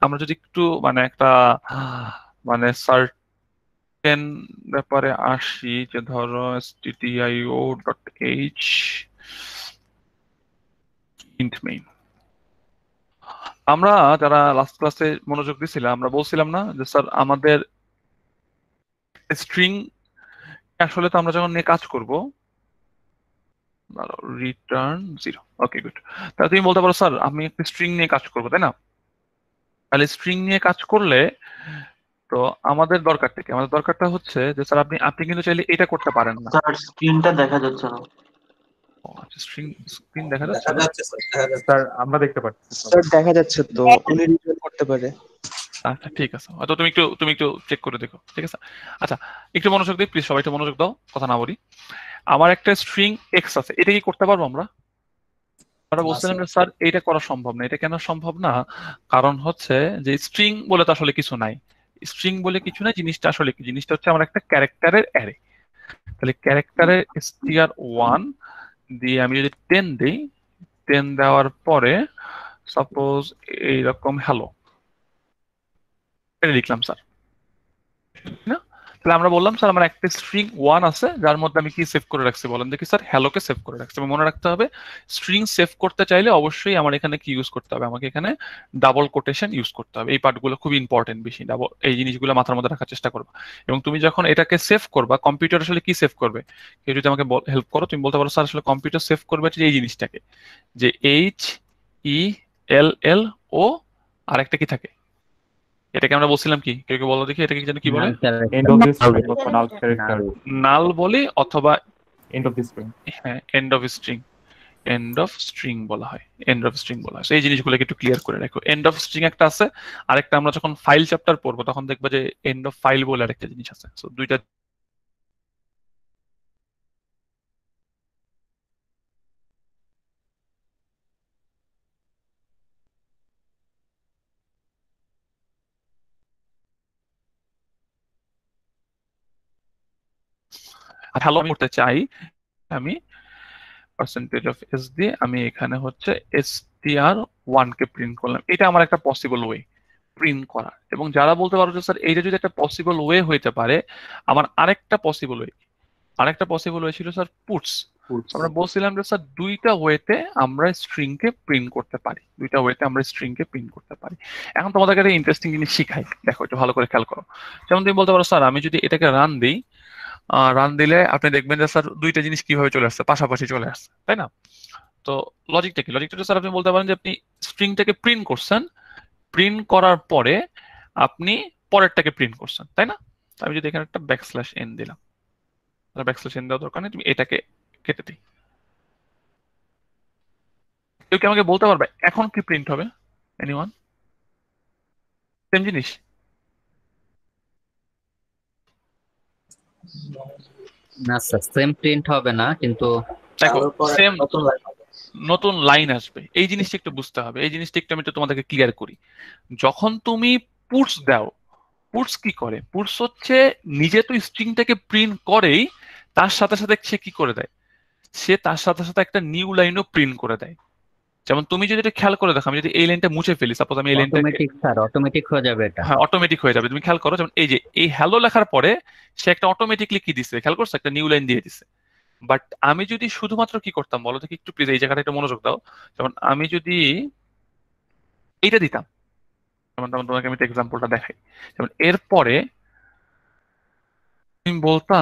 আমরা যদি একটু মানে একটা মানে সার্টেন ব্যাপারে আসি, যে ধরো stdio.h int main, আমরা যারা লাস্ট ক্লাসে মনোযোগ দিছিলাম আমরা বলছিলাম না যে স্যার আমাদের স্ট্রিং আসলে তো আমরা যখন নিয়ে কাজ করব রিটার্ন 0। Okay good. তাহলে তুমি বলতে পারো স্যার আমি একটা স্ট্রিং নিয়ে কাজ করবো, তাই না? তাহলে স্ট্রিং নিয়ে কাজ করলে তো আমাদের দরকারটা কি? আমাদের দরকারটা হচ্ছে যে স্যার আপনি আপনি কিন্তু চাইলে এটা করতে পারেন না। স্যার স্ক্রিনটা দেখা যাচ্ছে না। স্ট্রিং স্ক্রিন দেখা যাচ্ছে না? স্যার আমরা দেখতে পাচ্ছি। স্যার দেখা যাচ্ছে তো, উনি রিটার্ন করতে পারে। আচ্ছা ঠিক আছে, হয়তো তুমি একটু চেক করে দেখো, ঠিক আছে? আচ্ছা একটু মনোযোগ দিই প্লিজ, সবাই একটু মনোযোগ দাও, কথা না বলি। আমার একটা স্ট্রিং এক্স আছে, এটা কি করতে পারবো আমরা? আমরা বলছিলাম যে স্যার এটা করা সম্ভব না। এটা কেন সম্ভব না? কারণ হচ্ছে যে স্ট্রিং বলে তো আসলে কিছু নাই। স্ট্রিং বলে কিছু নাই, জিনিসটা আসলে কি? জিনিসটা হচ্ছে আমার একটা ক্যারেক্টারের অ্যারে। তাহলে ক্যারেক্টারের str1 দিয়ে আমি যদি 10 দিই, 10 দেওয়ার পরে সাপোজ এইরকম হ্যালো এটা লিখলাম স্যার, না? তাহলে আমরা বললাম স্যার আমার একটা স্ট্রিং 1 আছে যার মধ্যে আমি কি সেভ করে রাখছি, বলেন দেখি স্যার? হ্যালোকে সেভ করে রাখছি। মনে রাখতে হবে স্ট্রিং সেভ করতে চাইলে অবশ্যই আমার এখানে কি ইউজ করতে হবে, আমাকে এখানে ডাবল কোটেশন ইউজ করতে হবে। এই পার্টগুলো খুব ইম্পর্টেন্ট, বেশি ডাবল এই জিনিসগুলো মাথার মধ্যে রাখার চেষ্টা করবা। এবং তুমি যখন এটাকে সেভ করবা, কম্পিউটার আসলে কি সেভ করবে? কেউ যদি আমাকে হেল্প করো, তুমি বলতে পারো স্যার আসলে কম্পিউটার সেভ করবে হচ্ছে এই জিনিসটাকে, যে HELL ও আরেকটা কি থাকে, এটাকে আমরা বলছিলাম কি? কেউ কেউ বলো দেখি এটাকে যেন কি বলে? এন্ড অফ দিস স্ট্রিং অথবা নাল ক্যারেক্টার, নাল বলি অথবা এন্ড অফ দিস স্ট্রিং। হ্যাঁ end of string, end of string বলা হয়, এন্ড অফ স্ট্রিং বলা হয়। So, এই জিনিসগুলোকে একটু ক্লিয়ার করে রাখো। এন্ড অফ স্ট্রিং একটা আছে, আরেকটা আমরা যখন ফাইল চ্যাপ্টার পড়বো তখন দেখবো যে এন্ড অফ ফাইল বলে আরেকটা জিনিস আছে। সো দুইটা আর হ্যালো আমি করতে চাই, আমি পার্সেন্টেজ অফ এস দিয়ে আমি এখানে হচ্ছে str1 কে প্রিন্ট করলাম। এটা আমার একটা পসিবল ওয়ে প্রিন্ট করার। এবং যারা বলতে পারো যে স্যার এইটা যদি একটা পসিবল ওয়ে হইতে পারে, আমার আরেকটা পসিবল ওয়ে ছিল স্যার পুটস। আমরা বলছিলাম যে স্যার দুইটা ওয়েতে আমরা স্ট্রিং কে প্রিন্ট করতে পারি, দুইটা ওয়েতে আমরা স্ট্রিং কে প্রিন্ট করতে পারি। এখন তোমাদেরকে একটা ইন্টারেস্টিং জিনিস শিখাই, দেখো একটু ভালো করে খেয়াল করো। যেমন তুমি বলতে পারো স্যার আমি যদি এটাকে রান দিই, রান দিলে আপনি দেখবেন যে স্যার দুইটা জিনিস কিভাবে চলে আসছে, পাশাপাশি চলে আসছে, তাই না? তো লজিকটা কি? লজিকটা স্যার আপনি বলতে পারেন যে আপনি স্ট্রিংটাকে প্রিন্ট করছেন, প্রিন্ট করার পরে আপনি পরেরটাকে প্রিন্ট করছেন, তাই না? আমি যদি এখানে একটা ব্যাকস্ল্যাশ এন দিলাম, ব্যাকস্ল্যাশ এন দেওয়ার দরকার নেই, তুমি এটাকে কেটে দিই। কেউ কি আমাকে বলতে পারবে এখন কি প্রিন্ট হবে? এনিওয়ান? সেম জিনিস? না স্যার, সেম প্রিন্ট হবে না, কিন্তু দেখো সেম নতুন লাইন আসবে। এই জিনিসটা একটু বুঝতে হবে, এই জিনিসটা একটু আমি একটু তোমাদেরকে ক্লিয়ার করি। যখন তুমি পুটস দাও, পুটস কি করে? পুটস হচ্ছে নিজে তো স্ট্রিংটাকে প্রিন্ট করেই, তার সাথে সাথে সে কি করে দেয়, সে তার সাথে সাথে একটা নিউ লাইনও প্রিন্ট করে দেয়। যেমন তুমি যদি এটা খেয়াল করে দেখো, আমি যদি এই লাইনটা মুছে ফেলি, সাপোজ আমি এই লাইনটাকে, অটোমেটিক স্যার, অটোমেটিক হয়ে যাবে এটা। হ্যাঁ অটোমেটিক হয়ে যাবে। তুমি খেয়াল করো, যেমন এই যে এই হ্যালো লেখার পরে সে একটা অটোমেটিকলি কি দিছে, খেয়াল করছো? একটা নিউ লাইন দিয়ে দিছে। বাট আমি যদি শুধুমাত্র কি করতাম বলো দেখি একটু প্লিজ, এই জায়গাটা একটু মনোযোগ দাও। যেমন আমি যদি এইটা দিতাম, যেমন যেমন তোমাকে আমি এক্সাম্পলটা দেখাই। যেমন এরপরে তুমি বলতা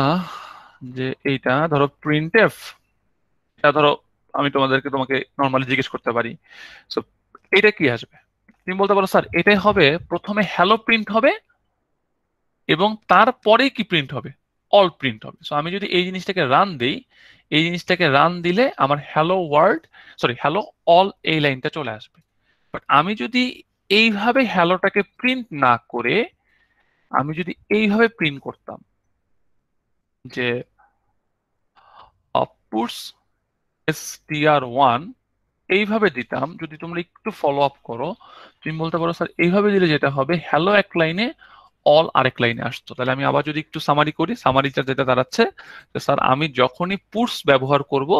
যে এইটা ধরো প্রিন্ট এফ, এটা ধরো আমি তোমাকে নর্মালি জিজ্ঞেস করতে পারি, সো এটা কি আসবে? তুমি বলতে পারো স্যার এটাই হবে, প্রথমে হ্যালো প্রিন্ট হবে এবং তারপরে কি প্রিন্ট হবে? অল প্রিন্ট হবে। সো আমি যদি এই জিনিসটাকে রান দিই, এই জিনিসটাকে রান দিলে আমার hello world, sorry hello all এই লাইনটা চলে আসবে। বাট আমি যদি এইভাবে হ্যালোটাকে প্রিন্ট না করে আমি যদি এইভাবে প্রিন্ট করতাম যে পুটস str1, এইভাবে দিতাম, যদি তোমরা একটু ফলো আপ করো, তুমি বলতে পারো স্যার এইভাবে দিলে যেটা হবে হ্যালো এক লাইনে, অল আরেক লাইনে আসতো। তাহলে আমি আবার যদি একটু সামারি করি, সামারিটা যেটা দাঁড়াচ্ছে যে স্যার আমি যখনই পুটস ব্যবহার করব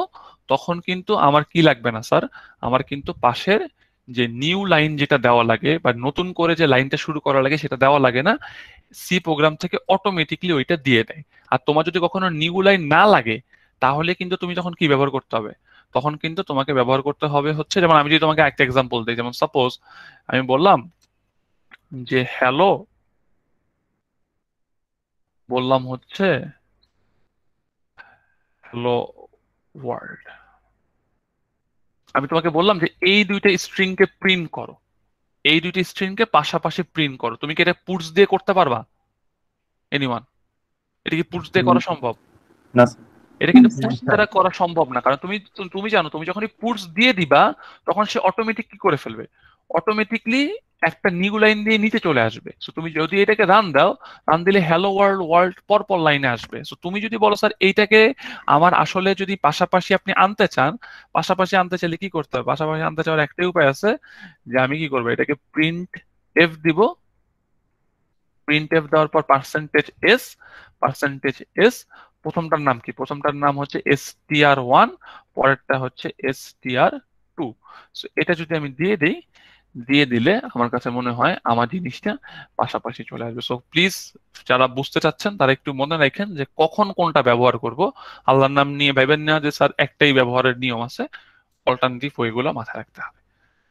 তখন কিন্তু আমার কি লাগবে না স্যার, আমার কিন্তু পাশের যে নিউ লাইন যেটা দেওয়া লাগে বা নতুন করে যে লাইনটা শুরু করা লাগে সেটা দেওয়া লাগে না, সি প্রোগ্রাম থেকে অটোমেটিকলি ওইটা দিয়ে দেয়। আর তোমার যদি কখনো নিউ লাইন না লাগে তাহলে কিন্তু তুমি তখন কি ব্যবহার করতে হবে, তখন কিন্তু তোমাকে ব্যবহার করতে হবে হচ্ছে, যেমন আমি যদি তোমাকে একটা এক্সাম্পল দিই, যেমন সাপোজ আমি বললাম যে হ্যালো, বললাম হচ্ছে হ্যালো ওয়ার্ল্ড, আমি তোমাকে বললাম যে এই দুইটা স্ট্রিং কে প্রিন্ট করো, এই দুইটা স্ট্রিং কে পাশাপাশি প্রিন্ট করো, তুমি কি এটা পুটস দিয়ে করতে পারবা? এনিওয়ান, এটা কি পুটস দিয়ে করা সম্ভব? না এটা কিন্তু পুটস দ্বারা করা সম্ভব না, কারণ তুমি তুমি জানো তুমি যখনই পুটস দিয়ে দিবা তখন সে অটোমেটিক কি করে ফেলবে, অটোমেটিকলি একটা নিউ লাইন দিয়ে নিচে চলে আসবে। সো তুমি যদি এটাকে রান দাও, রান দিলে হ্যালো ওয়ার্ল্ড ওয়ার্ল্ড পরপর লাইনে আসবে। সো তুমি যদি বলো স্যার এইটাকে আমার আসলে যদি পাশাপাশি আপনি আনতে চান, পাশাপাশি আনতে চাইলে কি করতে হবে, পাশাপাশি আনতে চাওয়ার একটাই উপায় আছে, যে আমি কি করবো, এটাকে প্রিন্ট এফ দিব, প্রিন্ট এফ দেওয়ার পর পার্সেন্টেজ এস, পার্সেন্টেজ এস, প্রথমটার নাম কি, প্রথমটার নাম হচ্ছে str1, পরেরটা হচ্ছে str2। সো এটা যদি আমি দিয়ে দিই, দিয়ে দিলে আমার কাছে মনে হয় আমার জিনিসটা পাশাপাশি চলে আসবে। সো প্লিজ যারা বুঝতে চাচ্ছেন তারা একটু মনে রাখেন যে কখন কোনটা ব্যবহার করব। আল্লাহর নাম নিয়ে ভাবেন না যে স্যার একটাই ব্যবহারের নিয়ম আছে, অল্টারনেটিভ ওইগুলো মাথায় রাখতে হবে।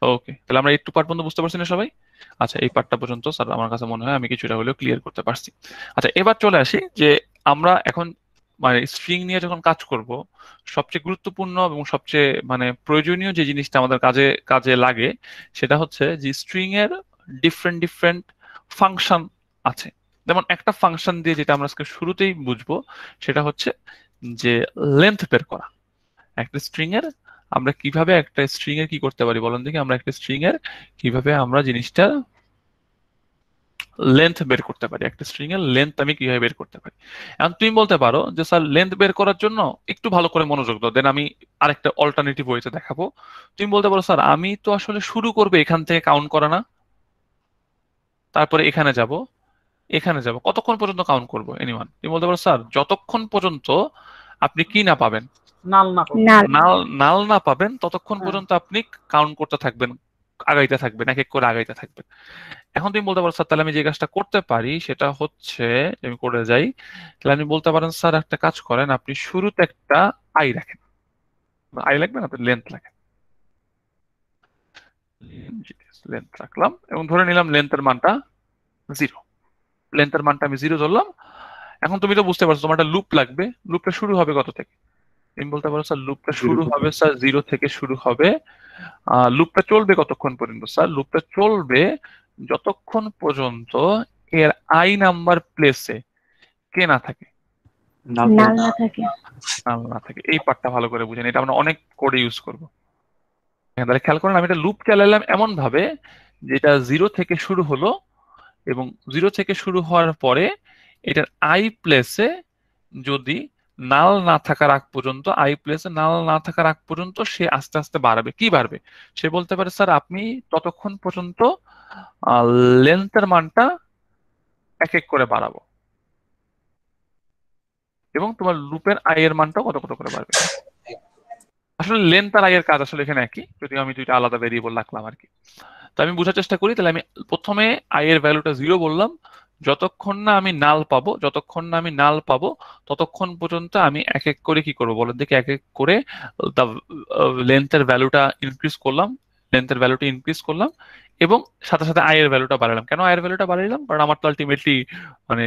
ওকে, তাহলে আমরা একটু পার্ট পর্যন্ত বুঝতে পারছি না সবাই? আচ্ছা, এই পার্টটা পর্যন্ত স্যার আমার কাছে মনে হয় আমি কিছুটা হলেও ক্লিয়ার করতে পারছি। আচ্ছা, এবার চলে আসি যে আমরা এখন মানে স্ট্রিং নিয়ে যখন কাজ করব, সবচেয়ে গুরুত্বপূর্ণ এবং সবচেয়ে মানে প্রয়োজনীয় যে জিনিসটা আমাদের কাজে কাজে লাগে সেটা হচ্ছে যে স্ট্রিং এর ডিফারেন্ট ডিফারেন্ট ফাংশন আছে। যেমন একটা ফাংশন দিয়ে যেটা আমরা আজকে শুরুতেই বুঝবো সেটা হচ্ছে যে লেন্থ বের করা। একটা স্ট্রিং এর আমরা কিভাবে একটা স্ট্রিং এর কি করতে পারি বলেন দেখি, আমরা একটা স্ট্রিং এর কিভাবে আমরা জিনিসটা লেন্থ বের করতে পারি, একটা স্ট্রিং এর লেন্থ আমি কিভাবে বের করতে পারি। এখন তুমি বলতে পারো যে স্যার লেন্থ বের করার জন্য একটু ভালো করে মনোযোগ দাও, দেন আমি আরেকটা অল্টারনেটিভ ওয়েতে দেখাবো। তুমি বলতে পারো স্যার আমি তো আসলে শুরু করবে এখান থেকে কাউন্ট করা না, তারপরে এখানে যাব, এখানে যাব, কতক্ষণ পর্যন্ত কাউন্ট করবো এনিওয়ান? তুমি বলতে পারো স্যার যতক্ষণ পর্যন্ত আপনি কি না পাবেন, নাল নাল নাল না পাবেন ততক্ষণ পর্যন্ত আপনি কাউন্ট করতে থাকবেন, আগাইতে থাকবেন, এক এক করে আগাইতে থাকবেন। এখন তুমি বলতে পারো স্যার তাহলে আমি যে কাজটা করতে পারি সেটা হচ্ছে আমি করে যাই, তাহলে আপনি বলতে পারেন স্যার একটা কাজ করেন, আপনি শুরুতে একটা আই রাখেন, আই লাগবে না, লেন্থ রাখেন, লেন্থ রাখলাম এবং ধরে নিলাম লেন্থের মানটা 0, লেন্থের মানটা আমি 0 ধরলাম। এখন তুমি তো বুঝতে পারছো তোমার একটা লুপ লাগবে, লুপটা শুরু হবে কত থেকে? তুমি বলতে পারো স্যার লুপটা শুরু হবে স্যার 0 থেকে শুরু হবে। লুপটা চলবে কতক্ষণ পর্যন্ত? স্যার লুপটা চলবে যতক্ষণ পর্যন্ত এর আই নাম্বার প্লেসে কে না থাকে, নাল না থাকে। নাল না থাকে। এই পার্টটা ভালো করে বুঝেন, এটা আমরা অনেক কোডে ইউজ করব। তাহলে খেয়াল করেন আমি একটা লুপ চালালাম এমন ভাবে যেটা 0 থেকে শুরু হলো এবং 0 থেকে শুরু হওয়ার পরে এটার আই প্লেসে যদি নাল না থাকার আগ পর্যন্ত, আই প্লেসে নাল না থাকার আগ পর্যন্ত সে আস্তে আস্তে বাড়বে। কি বাড়বে? সে বলতে পারে স্যার আপনি ততক্ষণ পর্যন্ত লেন্থের মানটা এক এক করে বাড়াবো এবং তোমার লুপের আই এর মানটাও কত কত করে বাড়বে। আসলে লেন্থ আর আই এর কাজ আসলে এখানে একই, যদিও আমি দুইটা আলাদা ভেরিয়েবল রাখলাম আর কি। তো আমি বোঝার চেষ্টা করি, তাহলে আমি প্রথমে আই এর ভ্যালুটা 0 বললাম, যতক্ষণ না আমি নাল পাবো, যতক্ষণ না আমি নাল পাবো ততক্ষণ পর্যন্ত আমি এক এক করে কি করবো বলেন দেখি, এক এক করে লেন্থের ভ্যালুটা ইনক্রিজ করলাম, লেন্থের ভ্যালুটা ইনক্রিজ করলাম এবং সাথে সাথে আই এর ভ্যালুটা বাড়ালাম। কেন আই এর ভ্যালুটা বাড়াইলাম? কারণ আমার তো আলটিমেটলি মানে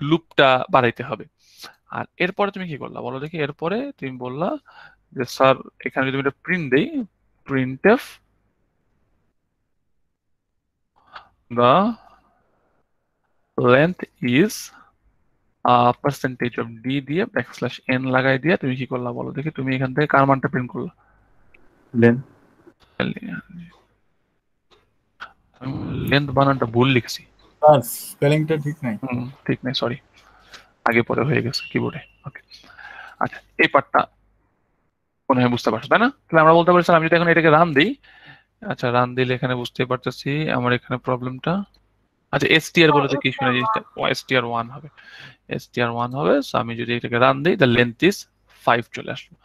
লুপটা বাড়াইতে হবে। আর এরপরে তুমি কি করলা বলো দেখি, এরপরে তুমি বললা যে স্যার এখানে যদি আমি একটা প্রিন্ট দেই, print F the length is percentage of D দিয়ে ব্যাকস্ল্যাশ এন লাগাই দিয়ে তুমি কি করলা বলো দেখি, তুমি এখান থেকে কার মানটা প্রিন্ট করলা? লেন্থ লেন্থ বানানটা ভুল লিখছি, স্পেলিংটা ঠিক নাই। ঠিক নাই, সরি, আগে পরে হয়ে গেছে কিবোর্ডে। ওকে, আচ্ছা এই পার্টটা মনে হয় বুঝতে পারছো তাই না? তাহলে আমরা বলতে পারি স্যার আমি যদি এখন এটাকে রান দিই, আচ্ছা রান দিলে এখানে বুঝতে পারতেছি আমার এখানে প্রবলেমটা। আচ্ছা এসটিআর বলে তো কি শুনে জিনিসটা, str1 হবে, str1 হবে। সো আমি যদি এটাকে রান দিই দ্য লেন্থ ইজ 5 চলে আসলো,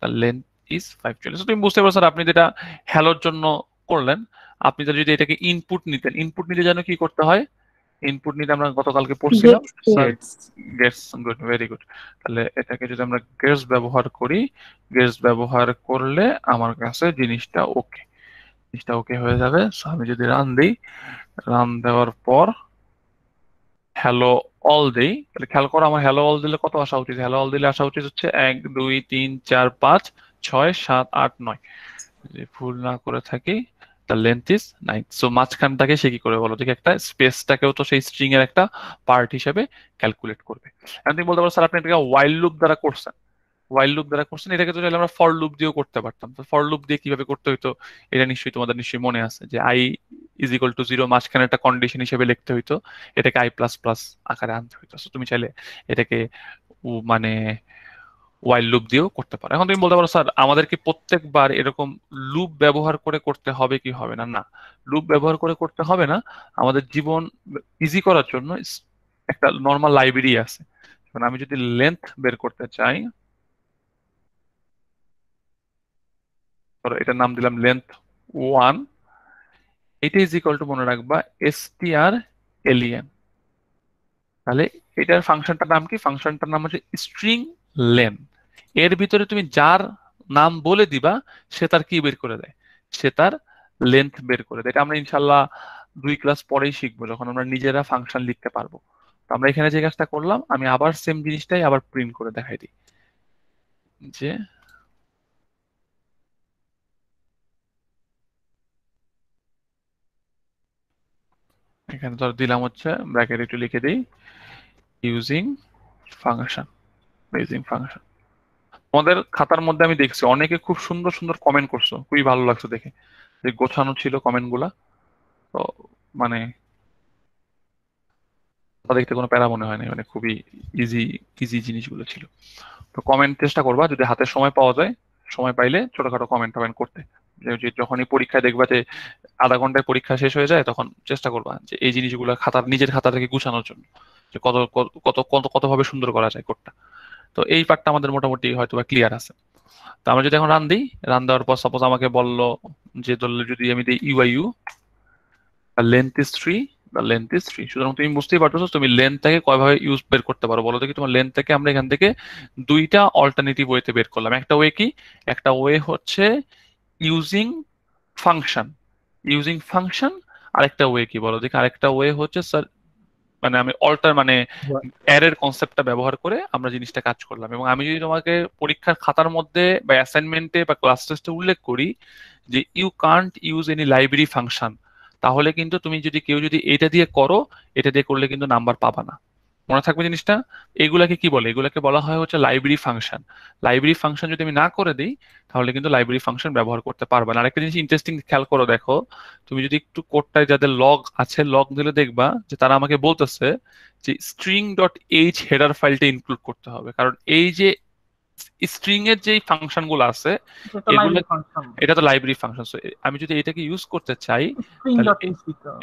দ্য লেন্থ ইজ 5 চলে আসলো। তুমি বুঝতে পারছো স্যার আপনি যেটা হ্যালোর জন্য করলেন, আপনি তো যদি এটাকে ইনপুট নিতেন, ইনপুট নিতে যেন কি করতে হয়, ইনপুট নিতে আমরা গতকালকে পড়ছিলাম Gets gets, good, very good. তাহলে এটাকে যদি আমরা গেটস ব্যবহার করি, গেটস ব্যবহার করলে আমার কাছে জিনিসটা ওকে, জিনিসটা ওকে হয়ে যাবে। সো আমি যদি রান দিই, রান দেওয়ার পর হ্যালো অল দেই, তাহলে খেয়াল করো আমার হ্যালো অল দিলে কত আসা উচিত, হ্যালো অল দিলে আসা উচিত হচ্ছে 1 2 3 4 5 6 7 8 9, যদি ভুল না করে থাকি দ্য লেন্থ ইজ 9। সো মাঝখানটাকে সে কি করে বলো দেখি, একটা স্পেসটাকেও তো সেই স্ট্রিং এর একটা পার্ট হিসেবে ক্যালকুলেট করবে। এখন তুমি বলতে পারো স্যার আপনি এটাকে ওয়াইল লুপ দ্বারা করছেন, ওয়াইল লুপ দ্বারা করছেন, এটাকে তো চাইলে আমরা ফর লুপ দিয়েও করতে পারতাম। তো ফর লুপ দিয়ে কিভাবে করতে হইতো এটা নিশ্চয়ই তোমাদের নিশ্চয়ই মনে আছে, যে i ইজ ইকুয়াল টু 0 মাঝখানে একটা কন্ডিশন হিসেবে লিখতে হইতো, এটাকে i প্লাস প্লাস আকারে আনতে হইতো। So তুমি চাইলে এটাকে মানে ওয়াইল লুপ দিয়েও করতে পারো। এখন তুমি বলতে পারো স্যার আমাদের কি প্রত্যেকবার এরকম লুপ ব্যবহার করে করতে হবে কি হবে না? না, লুপ ব্যবহার করে করতে হবে না। আমাদের জীবন ইজি করার জন্য একটা নর্মাল লাইব্রেরি আছে। আমি যদি লেন্থ বের করতে চাই, ধরো এটার নাম দিলাম লেন্থ 1, এটা ইজ ইকুয়াল টু মনে রাখবা str_len। তাহলে এটার ফাংশনটার নাম কি, ফাংশনটার নাম হচ্ছে স্ট্রিং লেন। এর ভিতরে তুমি যার নাম বলে দিবা সে তার কি বের করে দেয়, সে তার লেন্থ বের করে দেয়। এটা আমরা ইনশাল্লাহ 2 ক্লাস পরেই শিখবো, যখন আমরা নিজেরা ফাংশন লিখতে পারবো। তো আমরা এখানে যে কাজটা করলাম, আমি আবার সেম জিনিসটাই আবার প্রিন্ট করে দেখাই দিই, যে এখানে ধর দিলাম হচ্ছে ব্র্যাকেট একটু লিখে দিই ইউজিং ফাংশন, ইউজিং ফাংশন। তোমাদের খাতার মধ্যে আমি দেখছি অনেকে খুব সুন্দর সুন্দর কমেন্ট করছো, খুবই ভালো লাগছে দেখে, যে গোছানো ছিল কমেন্ট গুলা। তো মানে তা দেখতে কোনো প্যারা মনে হয় না, মানে খুবই ইজি ইজি জিনিসগুলো ছিল। তো কমেন্ট চেষ্টা করবা যদি হাতে সময় পাওয়া যায়, সময় পাইলে ছোটখাটো কমেন্ট টমেন্ট করতে। যে যখনই পরীক্ষায় দেখবা যে আধা ঘন্টায় পরীক্ষা শেষ হয়ে যায়, তখন চেষ্টা করবা যে এই জিনিসগুলো খাতার নিজের খাতা থেকে গুছানোর জন্য, যে কত কত কত কত কত ভাবে সুন্দর করা যায় কোডটা। তো এই পার্টটা আমাদের মোটামুটি হয়তো বা ক্লিয়ার আছে। তো আমরা যদি এখন রান দিই, রান দেওয়ার পর সাপোজ আমাকে বললো যে ধরলে যদি আমি দিই you length is 3, the length is 3, সুতরাং তুমি বুঝতেই পারছো তুমি লেন্থটাকে কয়ভাবে ইউজ বের করতে পারো বলো দেখি। তোমার লেন্থটাকে আমরা এখান থেকে দুইটা অল্টারনেটিভ ওয়েতে বের করলাম। একটা ওয়ে কি, একটা ওয়ে হচ্ছে ইউজিং ফাংশন, ইউজিং ফাংশন। আরেকটা ওয়ে কি বলো দেখি, আরেকটা ওয়ে হচ্ছে স্যার মানে আমি মানে অ্যারের কনসেপ্টটা ব্যবহার করে আমরা জিনিসটা কাজ করলাম। এবং আমি যদি তোমাকে পরীক্ষার খাতার মধ্যে বা অ্যাসাইনমেন্টে বা ক্লাস টেস্টে উল্লেখ করি যে you can't use any library function, তাহলে কিন্তু তুমি যদি কেউ যদি এটা দিয়ে করো, এটা দিয়ে করলে কিন্তু নাম্বার পাবা না। মনে থাকবে জিনিসটা। এগুলাকে কি বলে, এগুলাকে বলা হয় হচ্ছে লাইব্রেরি ফাংশন। লাইব্রেরি ফাংশন যদি আমি না করে দিই, তাহলে কিন্তু লাইব্রেরি ফাংশন ব্যবহার করতে পারবে না। আরেকটা জিনিস ইন্টারেস্টিং খেয়াল করো, দেখো তুমি যদি একটু কোডটায় যাদের লগ আছে, লগ দিলে দেখবা যে তারা আমাকে বলতেছে যে string.h হেডার ফাইলটা ইনক্লুড করতে হবে, কারণ এই যে স্ট্রিং এর যে ফাংশন গুলো আছে এগুলো, এটা তো লাইব্রেরি ফাংশন। আমি যদি এটাকে ইউজ করতে চাই, তাহলে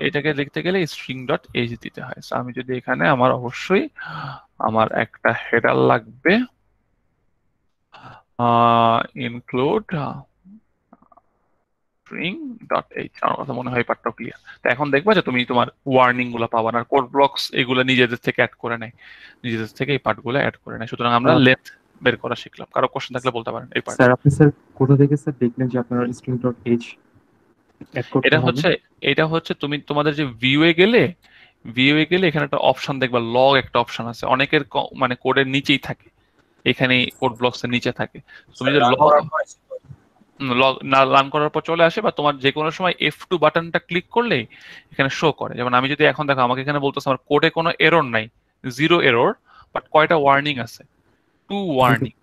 এটাকে লিখতে গেলে string.h দিতে হয়। So আমি যদি এখানে আমার অবশ্যই আমার একটা হেডার লাগবে, ইনক্লুড string.h। আমার কথা মনে হয় পার্টটা ক্লিয়ার। তো এখন দেখবা যে তুমি তোমার ওয়ার্নিং গুলো পাবা না, কোড ব্লকস এগুলো নিজেদের থেকে অ্যাড করে নেয়, নিজেদের থেকে এই পার্ট গুলো অ্যাড করে নেয়। সুতরাং আমরা লেন্থ বের করা শিখলাম। কারো কোশ্চেন থাকলে বলতে পারেন এই পার্ট। স্যার আপনি স্যার কোথা থেকে স্যার দেখলেন যে আপনারা string.h অ্যাড করতে এটা হবে? এটা হচ্ছে তুমি তোমাদের যে ভিউয়ে গেলে, ভিউয়ে গেলে এখানে একটা অপশন দেখবা, লগ একটা অপশন আছে, অনেকের মানে কোডের নিচেই থাকে, এখানে কোড ব্লকস এর নিচে থাকে। তুমি যদি লগ না রান করার পর চলে আসে, বা তোমার যে কোনো সময় F2 বাটনটা ক্লিক করলে এখানে শো করে। যেমন আমি যদি এখন দেখো আমাকে এখানে বলতেছে আমার কোডে কোনো এরর নাই, 0 এরর, বাট কয়টা ওয়ার্নিং আছে, 2 ওয়ার্নিং।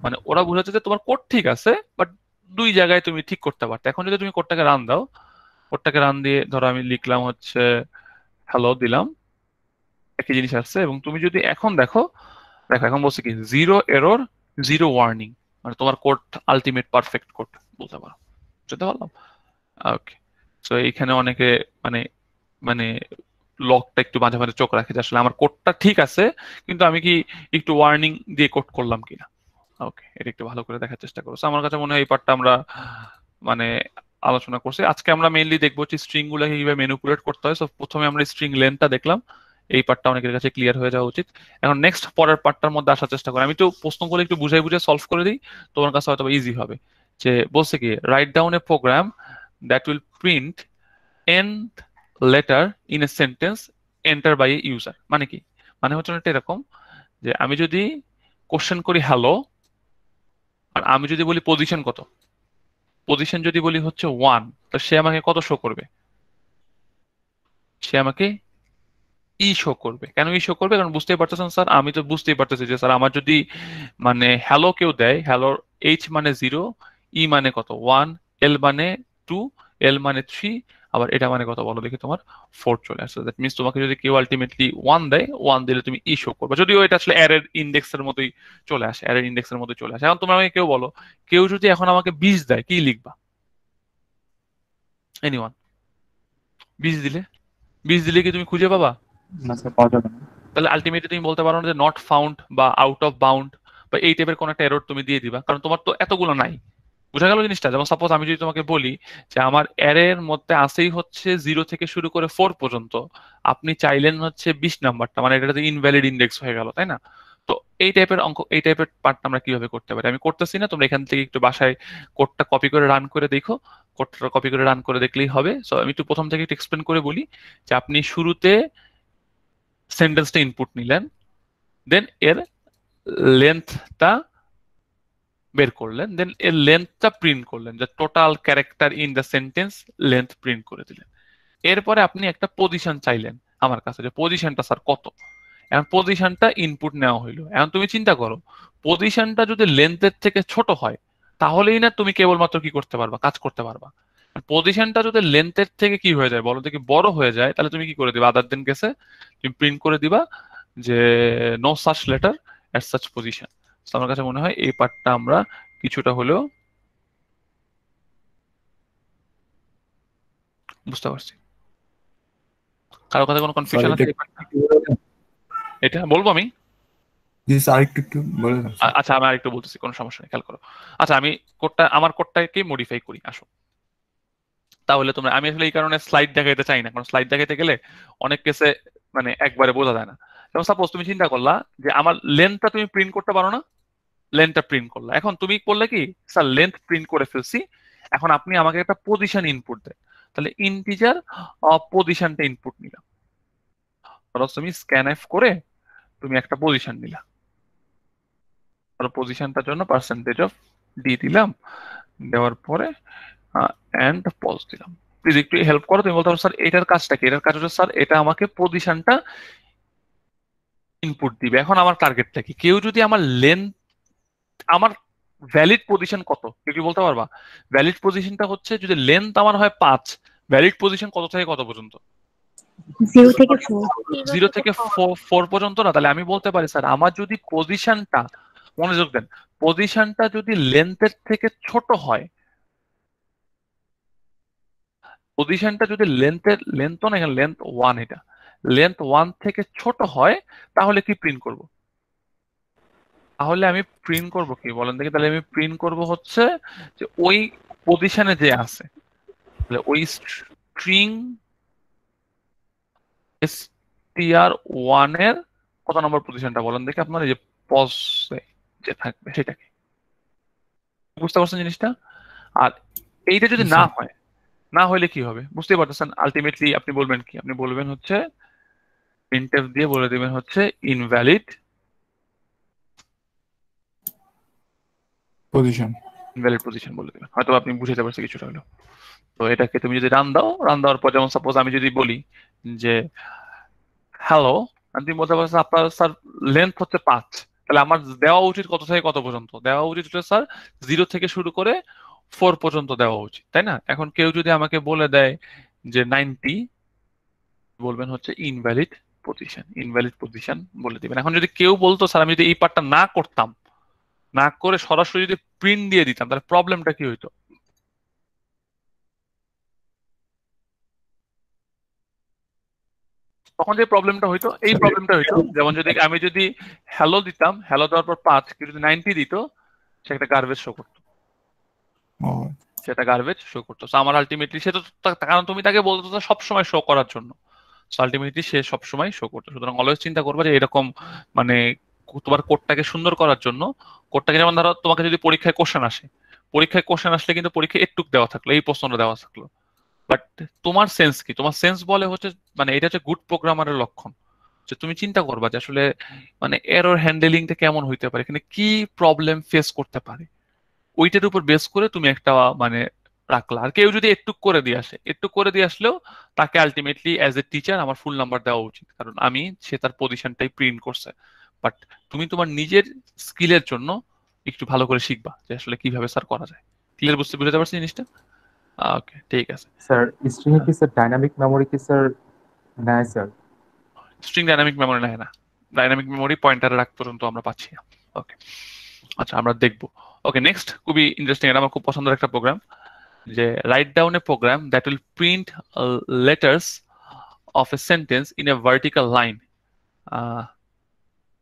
মানে ওরা বুঝাচ্ছে যে তোমার কোড ঠিক আছে, বাট 2 জায়গায় তুমি ঠিক করতে পারতে। এখন যদি তুমি কোডটাকে রান দাও, কোডটাকে রান দিয়ে ধরো আমি লিখলাম হচ্ছে হ্যালো দিলাম, একই জিনিস আসছে। এবং তুমি যদি এখন দেখো, এখন বলছে কি 0 এরর 0 ওয়ার্নিং, মানে তোমার কোড আলটিমেট পারফেক্ট কোড বলতে পারো। বুঝতে পারলাম? ওকে। সো এইখানে অনেকে মানে মানে লকটা একটু মাঝে মাঝে চোখ রাখে যে আসলে আমার কোডটা ঠিক আছে, কিন্তু আমি কি একটু ওয়ার্নিং দিয়ে কোড করলাম কিনা। ওকে, এটা একটু ভালো করে দেখার চেষ্টা করো। So আমার কাছে মনে হয় এই পার্টটা আমরা মানে আলোচনা করছি। আজকে আমরা মেইনলি দেখবো যে স্ট্রিং গুলোকে কিভাবে ম্যানিপুলেট করতে হয়। সো প্রথমে আমরা স্ট্রিং লেন্থটা দেখলাম, এই পার্টটা অনেকের কাছে ক্লিয়ার হয়ে যাওয়া উচিত। এখন নেক্সট পরের পার্টটার মধ্যে আসার চেষ্টা করি। আমি একটু প্রশ্নগুলো একটু বুঝাই বুঝে সলভ করে দিই, তোমার কাছে হয়তো ইজি হবে। যে বলছে কি, write down a program that will print end letter in a sentence enter by a user. মানে কি, মানে হচ্ছে এটা এরকম যে আমি যদি কোশ্চেন করি হ্যালো, আর আমি যদি বলি পজিশন কত, পজিশন যদি বলি হচ্ছে 1, তো সে আমাকে কত শো করবে? সে আমাকে ই শো করবে। কেন ই শো করবে? কারণ বুঝতেই পারতেছেন স্যার, আমি তো বুঝতেই পারতেছি যে স্যার আমার যদি মানে হ্যালো কেউ দেয়, হ্যালোর এইচ মানে 0, ই মানে কত 1, এল মানে 2, এল মানে 3, আবার এটা মানে কত বলো দেখি, তোমার 4 চলে আসছে। দ্যাট মিনস তোমাকে যদি কেউ আলটিমেটলি 1 দেয়, 1 দিলে তুমি ই শো করবে, যদিও এটা আসলে অ্যারের ইন্ডেক্সের মতোই চলে আসে, অ্যারের ইন্ডেক্সের মতোই চলে আসে। এখন তোমরা আমাকে কেউ বলো, কেউ যদি এখন আমাকে 20 দেয়, কি লিখবা? এনিওয়ান? 20 দিলে, 20 দিলে কি তুমি খুঁজে পাবা? না স্যার, পাওয়া যাবে না। তাহলে আলটিমেটলি তুমি বলতে পারো না যে নট ফাউন্ড বা আউট অফ বাউন্ড বা এই টাইপের কোনো একটা এরর তুমি দিয়ে দিবা, কারণ তোমার তো এতগুলো নাই। বুঝা গেল জিনিসটা? যেমন সাপোজ আমি যদি তোমাকে বলি যে আমার অ্যারের মধ্যে আসেই হচ্ছে 0 থেকে শুরু করে 4 পর্যন্ত, আপনি চাইলেন হচ্ছে 20 নাম্বারটা, মানে এটা ইনভ্যালিড ইন্ডেক্স হয়ে গেল, তাই না? তো এই টাইপের অঙ্ক, এই টাইপের পার্টটা আমরা কিভাবে করতে পারি? আমি করতেছি না, তোমরা এখান থেকে একটু বাসায় কোডটা কপি করে রান করে দেখো। কোডটা কপি করে রান করে দেখলেই হবে। সো আমি একটু প্রথম থেকে একটু এক্সপ্লেন করে বলি যে আপনি শুরুতে সেন্টেন্সটা ইনপুট নিলেন, দেন এর লেন্থটা বের করলেন, দেন এর লেন্থটা প্রিন্ট করলেন, যে total character in the sentence length print করে দিলেন। এরপরে আপনি একটা পজিশন চাইলেন আমার কাছে, যে পজিশনটা স্যার কত। এখন পজিশনটা ইনপুট নেওয়া হইলো। এখন তুমি চিন্তা করো, পজিশনটা যদি লেন্থের থেকে ছোট হয়, তাহলেই না তুমি কেবলমাত্র কি করতে পারবা, কাজ করতে পারবা। পজিশনটা যদি লেন্থের থেকে কি হয়ে যায় বলো দেখি, বড় হয়ে যায়, তাহলে তুমি কি করে দিবা? আদার দেন কেসে তুমি প্রিন্ট করে দিবা যে নো সাচ লেটার এট সাচ পজিশন। আমার কাছে মনে হয় এই পার্টটা আমরা কিছুটা হলেও বুঝতে পারছি। কারো কাছে কোনো কনফিউশন আছে এই পার্টটা? এটা বলবো আমি। জি স্যার, একটু বলে দাও স্যার। আচ্ছা, আমি আরেকটু বলতেছি, কোনো সমস্যা নেই, খেয়াল করো। আচ্ছা, আমি কোডটা, আমার কোডটাকে মডিফাই করি, আসো। তাহলে তোমরা, আমি আসলে এই কারণে স্লাইড দেখাইতে চাই না, কারণ স্লাইড দেখাইতে গেলে অনেক কেসে মানে একবারে বোঝা যায় না। যেমন সাপোজ তুমি চিন্তা করলা যে আমার লেন্থটা তুমি প্রিন্ট করতে পারো না, লেন্থটা প্রিন্ট করলা। এখন তুমি করলে কি, স্যার লেন্থ প্রিন্ট করে ফেলছি, এখন আপনি আমাকে একটা পজিশন ইনপুট দেন। তাহলে ইন্টিজার পজিশনটা ইনপুট নিলাম। ধরো তুমি স্ক্যান এফ করে তুমি একটা পজিশন নিলা, ধরো পজিশনটার জন্য পার্সেন্টেজ অফ ডি দিলাম, দেওয়ার পরে এন্ড পজ দিলাম। প্লিজ একটু হেল্প করো, তুমি বলতে পারো স্যার এটার কাজটা কি? এটার কাজ হচ্ছে স্যার এটা আমাকে পজিশনটা ইনপুট দিবে। এখন আমার টার্গেটটা কি? কেউ যদি আমার লেন্থ, আমার ভ্যালিড পজিশন কত, কেউ কি বলতে পারবা? ভ্যালিড পজিশনটা হচ্ছে, যদি লেন্থ আমার হয় 5, ভ্যালিড পজিশন কত থেকে কত পর্যন্ত? 0 থেকে 4। 0 থেকে 4 পর্যন্ত না? তাহলে আমি বলতে পারি স্যার আমার যদি পজিশনটা, মনোযোগ দেন, পজিশনটা যদি লেন্থের থেকে ছোট হয়, পজিশনটা যদি লেন্থ না, এখানে লেন্থ 1, এটা লেন্থ 1 থেকে ছোট হয়, তাহলে কি প্রিন্ট করব? তাহলে আমি প্রিন্ট করব কি বলেন দেখি? তাহলে আমি প্রিন্ট করব হচ্ছে যে ওই পজিশনে যে আছে, তাহলে ওই স্ট্রিং str1 এর কত নম্বর পজিশনটা বলেন দেখি আপনার, এই যে পজ যে থাকবে সেটাকে। বুঝতে পারছেন জিনিসটা? আর এইটা যদি না হয়, না হলে কি হবে বুঝতেই পারতেছেন। আলটিমেটলি আপনি বলবেন কি? আপনি বলবেন হচ্ছে প্রিন্টএফ দিয়ে বলে দিবেন হচ্ছে ইনভ্যালিড পজিশন। ইনভ্যালিড পজিশন বলে দিবেন। হয়তো আপনি বুঝতে পারছেন কিছুটা হলো। তো এটাকে তুমি যদি রান দাও, রান দেওয়ার পর যেমন সাপোজ আমি যদি বলি যে হ্যালো, তুমি বলতে পারছো আপনার স্যার লেন্থ হচ্ছে 5, তাহলে আমার দেওয়া উচিত কত থেকে কত পর্যন্ত? দেওয়া উচিত হচ্ছে স্যার 0 থেকে শুরু করে 4 পর্যন্ত দেওয়া উচিত, তাই না? এখন কেউ যদি আমাকে বলে দেয় যে 90, বলবেন হচ্ছে ইনভ্যালিড পজিশন, ইনভ্যালিড পজিশন বলে দিবেন। এখন যদি কেউ বলতো স্যার আমি যদি এই পার্টটা না করতাম, না করে সরাসরি যদি প্রিন্ট দিয়ে দিতাম, তাহলে প্রবলেমটা কি হইতো? তখন যে প্রবলেমটা হইতো, এই প্রবলেমটা হইতো, যেমন যদি আমি যদি হ্যালো দিতাম, হ্যালো দেওয়ার পর 5, কেউ যদি 90 দিত, সে একটা গার্বেজ শো করতো। ও সেটা গার্বেজ শো করতো। So আমার আলটিমেটলি সে তো কারণ তুমি তাকে বলতো তো সবসময় শো করার জন্য, সো আলটিমেটলি সে সবসময় শো করতো। সুতরাং অলওয়েজ চিন্তা করবে যে এরকম মানে তোমার কোডটাকে সুন্দর করার জন্য, কোডটাকে যেমন ধরো তোমাকে যদি পরীক্ষায় কোশ্চেন আসে, পরীক্ষায় কোশ্চেন আসলে কিন্তু পরীক্ষায় একটুক দেওয়া থাকলো, এই প্রশ্নটা দেওয়া থাকলো, বাট তোমার সেন্স কি, তোমার সেন্স বলে হচ্ছে মানে এটা হচ্ছে গুড প্রোগ্রামারের লক্ষণ, যে তুমি চিন্তা করবা যে আসলে মানে এরর হ্যান্ডেলিংটা কেমন হইতে পারে, এখানে কি প্রবলেম ফেস করতে পারে, ওইটার উপর বেস করে তুমি একটা মানে রাখলা। আর কেউ যদি একটু করে দিয়ে আসে, একটু করে দিয়ে আসলেও তাকে আলটিমেটলি অ্যাজ এ টিচার আমার ফুল নাম্বার দেওয়া উচিত, কারণ আমি সে তার পজিশনটাই প্রিন্ট করছে। বাট তুমি তোমার নিজের স্কিলের জন্য একটু ভালো করে শিখবা যে আসলে কিভাবে স্যার করা যায়। ক্লিয়ার, বুঝতে পারছি জিনিসটা? ওকে, ঠিক আছে। স্যার স্ট্রিং কি স্যার ডাইনামিক মেমোরি কি স্যার নেয় স্যার? স্ট্রিং ডাইনামিক মেমোরি নেয় না, ডাইনামিক মেমোরি পয়েন্টারের আগ পর্যন্ত আমরা পাচ্ছি না। ওকে, আচ্ছা আমরা দেখবো। ওকে, নেক্সট খুবই ইন্টারেস্টিং, এটা আমার খুব পছন্দের একটা প্রোগ্রাম, যে right down a program that will print letters of a sentence in a vertical line.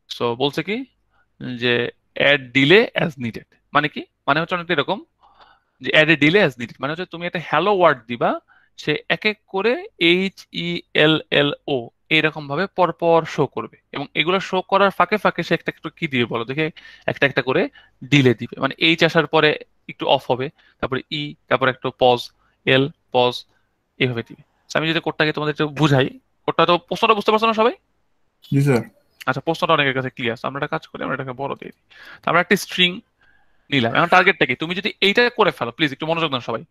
So বলছে কি যে অ্যাড ডিলে অ্যাজ নিডেড, মানে কি, মানে হচ্ছে অনেকটা এরকম যে add a delay as needed, মানে হচ্ছে তুমি একটা হ্যালো ওয়ার্ড দিবা, সে এক এক করে HELLO এইরকম ভাবে পরপর শো করবে, এবং এগুলো শো করার ফাঁকে ফাঁকে সে একটা একটু কি দিবে বলো দেখে, একটা একটা করে ডিলে দিবে, মানে আসার পরে একটু অফ হবে, তারপরে তারপরে একটু পজ, পজ, এইভাবে দিবে। So আমি যদি কোডটাকে তোমাদের একটু বুঝাই, কোডটা তো প্রশ্নটা বুঝতে পারছো না সবাই? জি স্যার। আচ্ছা, প্রশ্নটা অনেকের কাছে ক্লিয়ার, আমরা একটা কাজ করি, আমরা এটাকে বড় দিয়ে দিই। তো আমরা একটা স্ট্রিং নিলাম, এখন টার্গেটটা কি, তুমি যদি এইটা করে ফেলো, প্লিজ একটু মনোযোগ দেন সবাই,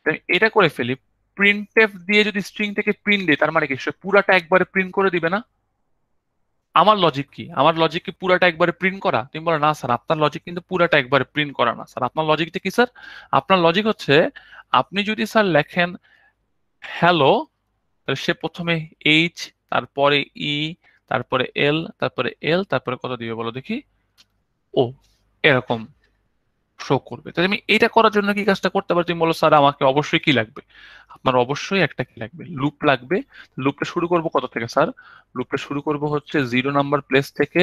আমি এটা করে ফেলি, প্রিন্টএফ দিয়ে যদি স্ট্রিং থেকে প্রিন্ট দিই, তার মানে কি সে পুরাটা একবারে প্রিন্ট করে দিবে না? আমার লজিক কি, আমার লজিক কি পুরাটা একবারে প্রিন্ট করা? তুমি বলো না স্যার আপনার লজিক কিন্তু পুরাটা একবারে প্রিন্ট করা না। স্যার আপনার লজিকটা কি স্যার? আপনার লজিক হচ্ছে আপনি যদি স্যার লেখেন হ্যালো, তাহলে সে প্রথমে এইচ, তারপরে তারপরে তারপরে তারপরে কত দিবে বলো দেখি, ও, এরকম শো করবে। তাহলে আমি এটা করার জন্য কি কাজটা করতে পারি? তুমি বলো স্যার আমাকে অবশ্যই কি লাগবে, আপনার অবশ্যই একটা কি লাগবে, লুপ লাগবে। লুপটা শুরু করব কত থেকে স্যার? লুপটা শুরু করব হচ্ছে 0 নাম্বার প্লেস থেকে।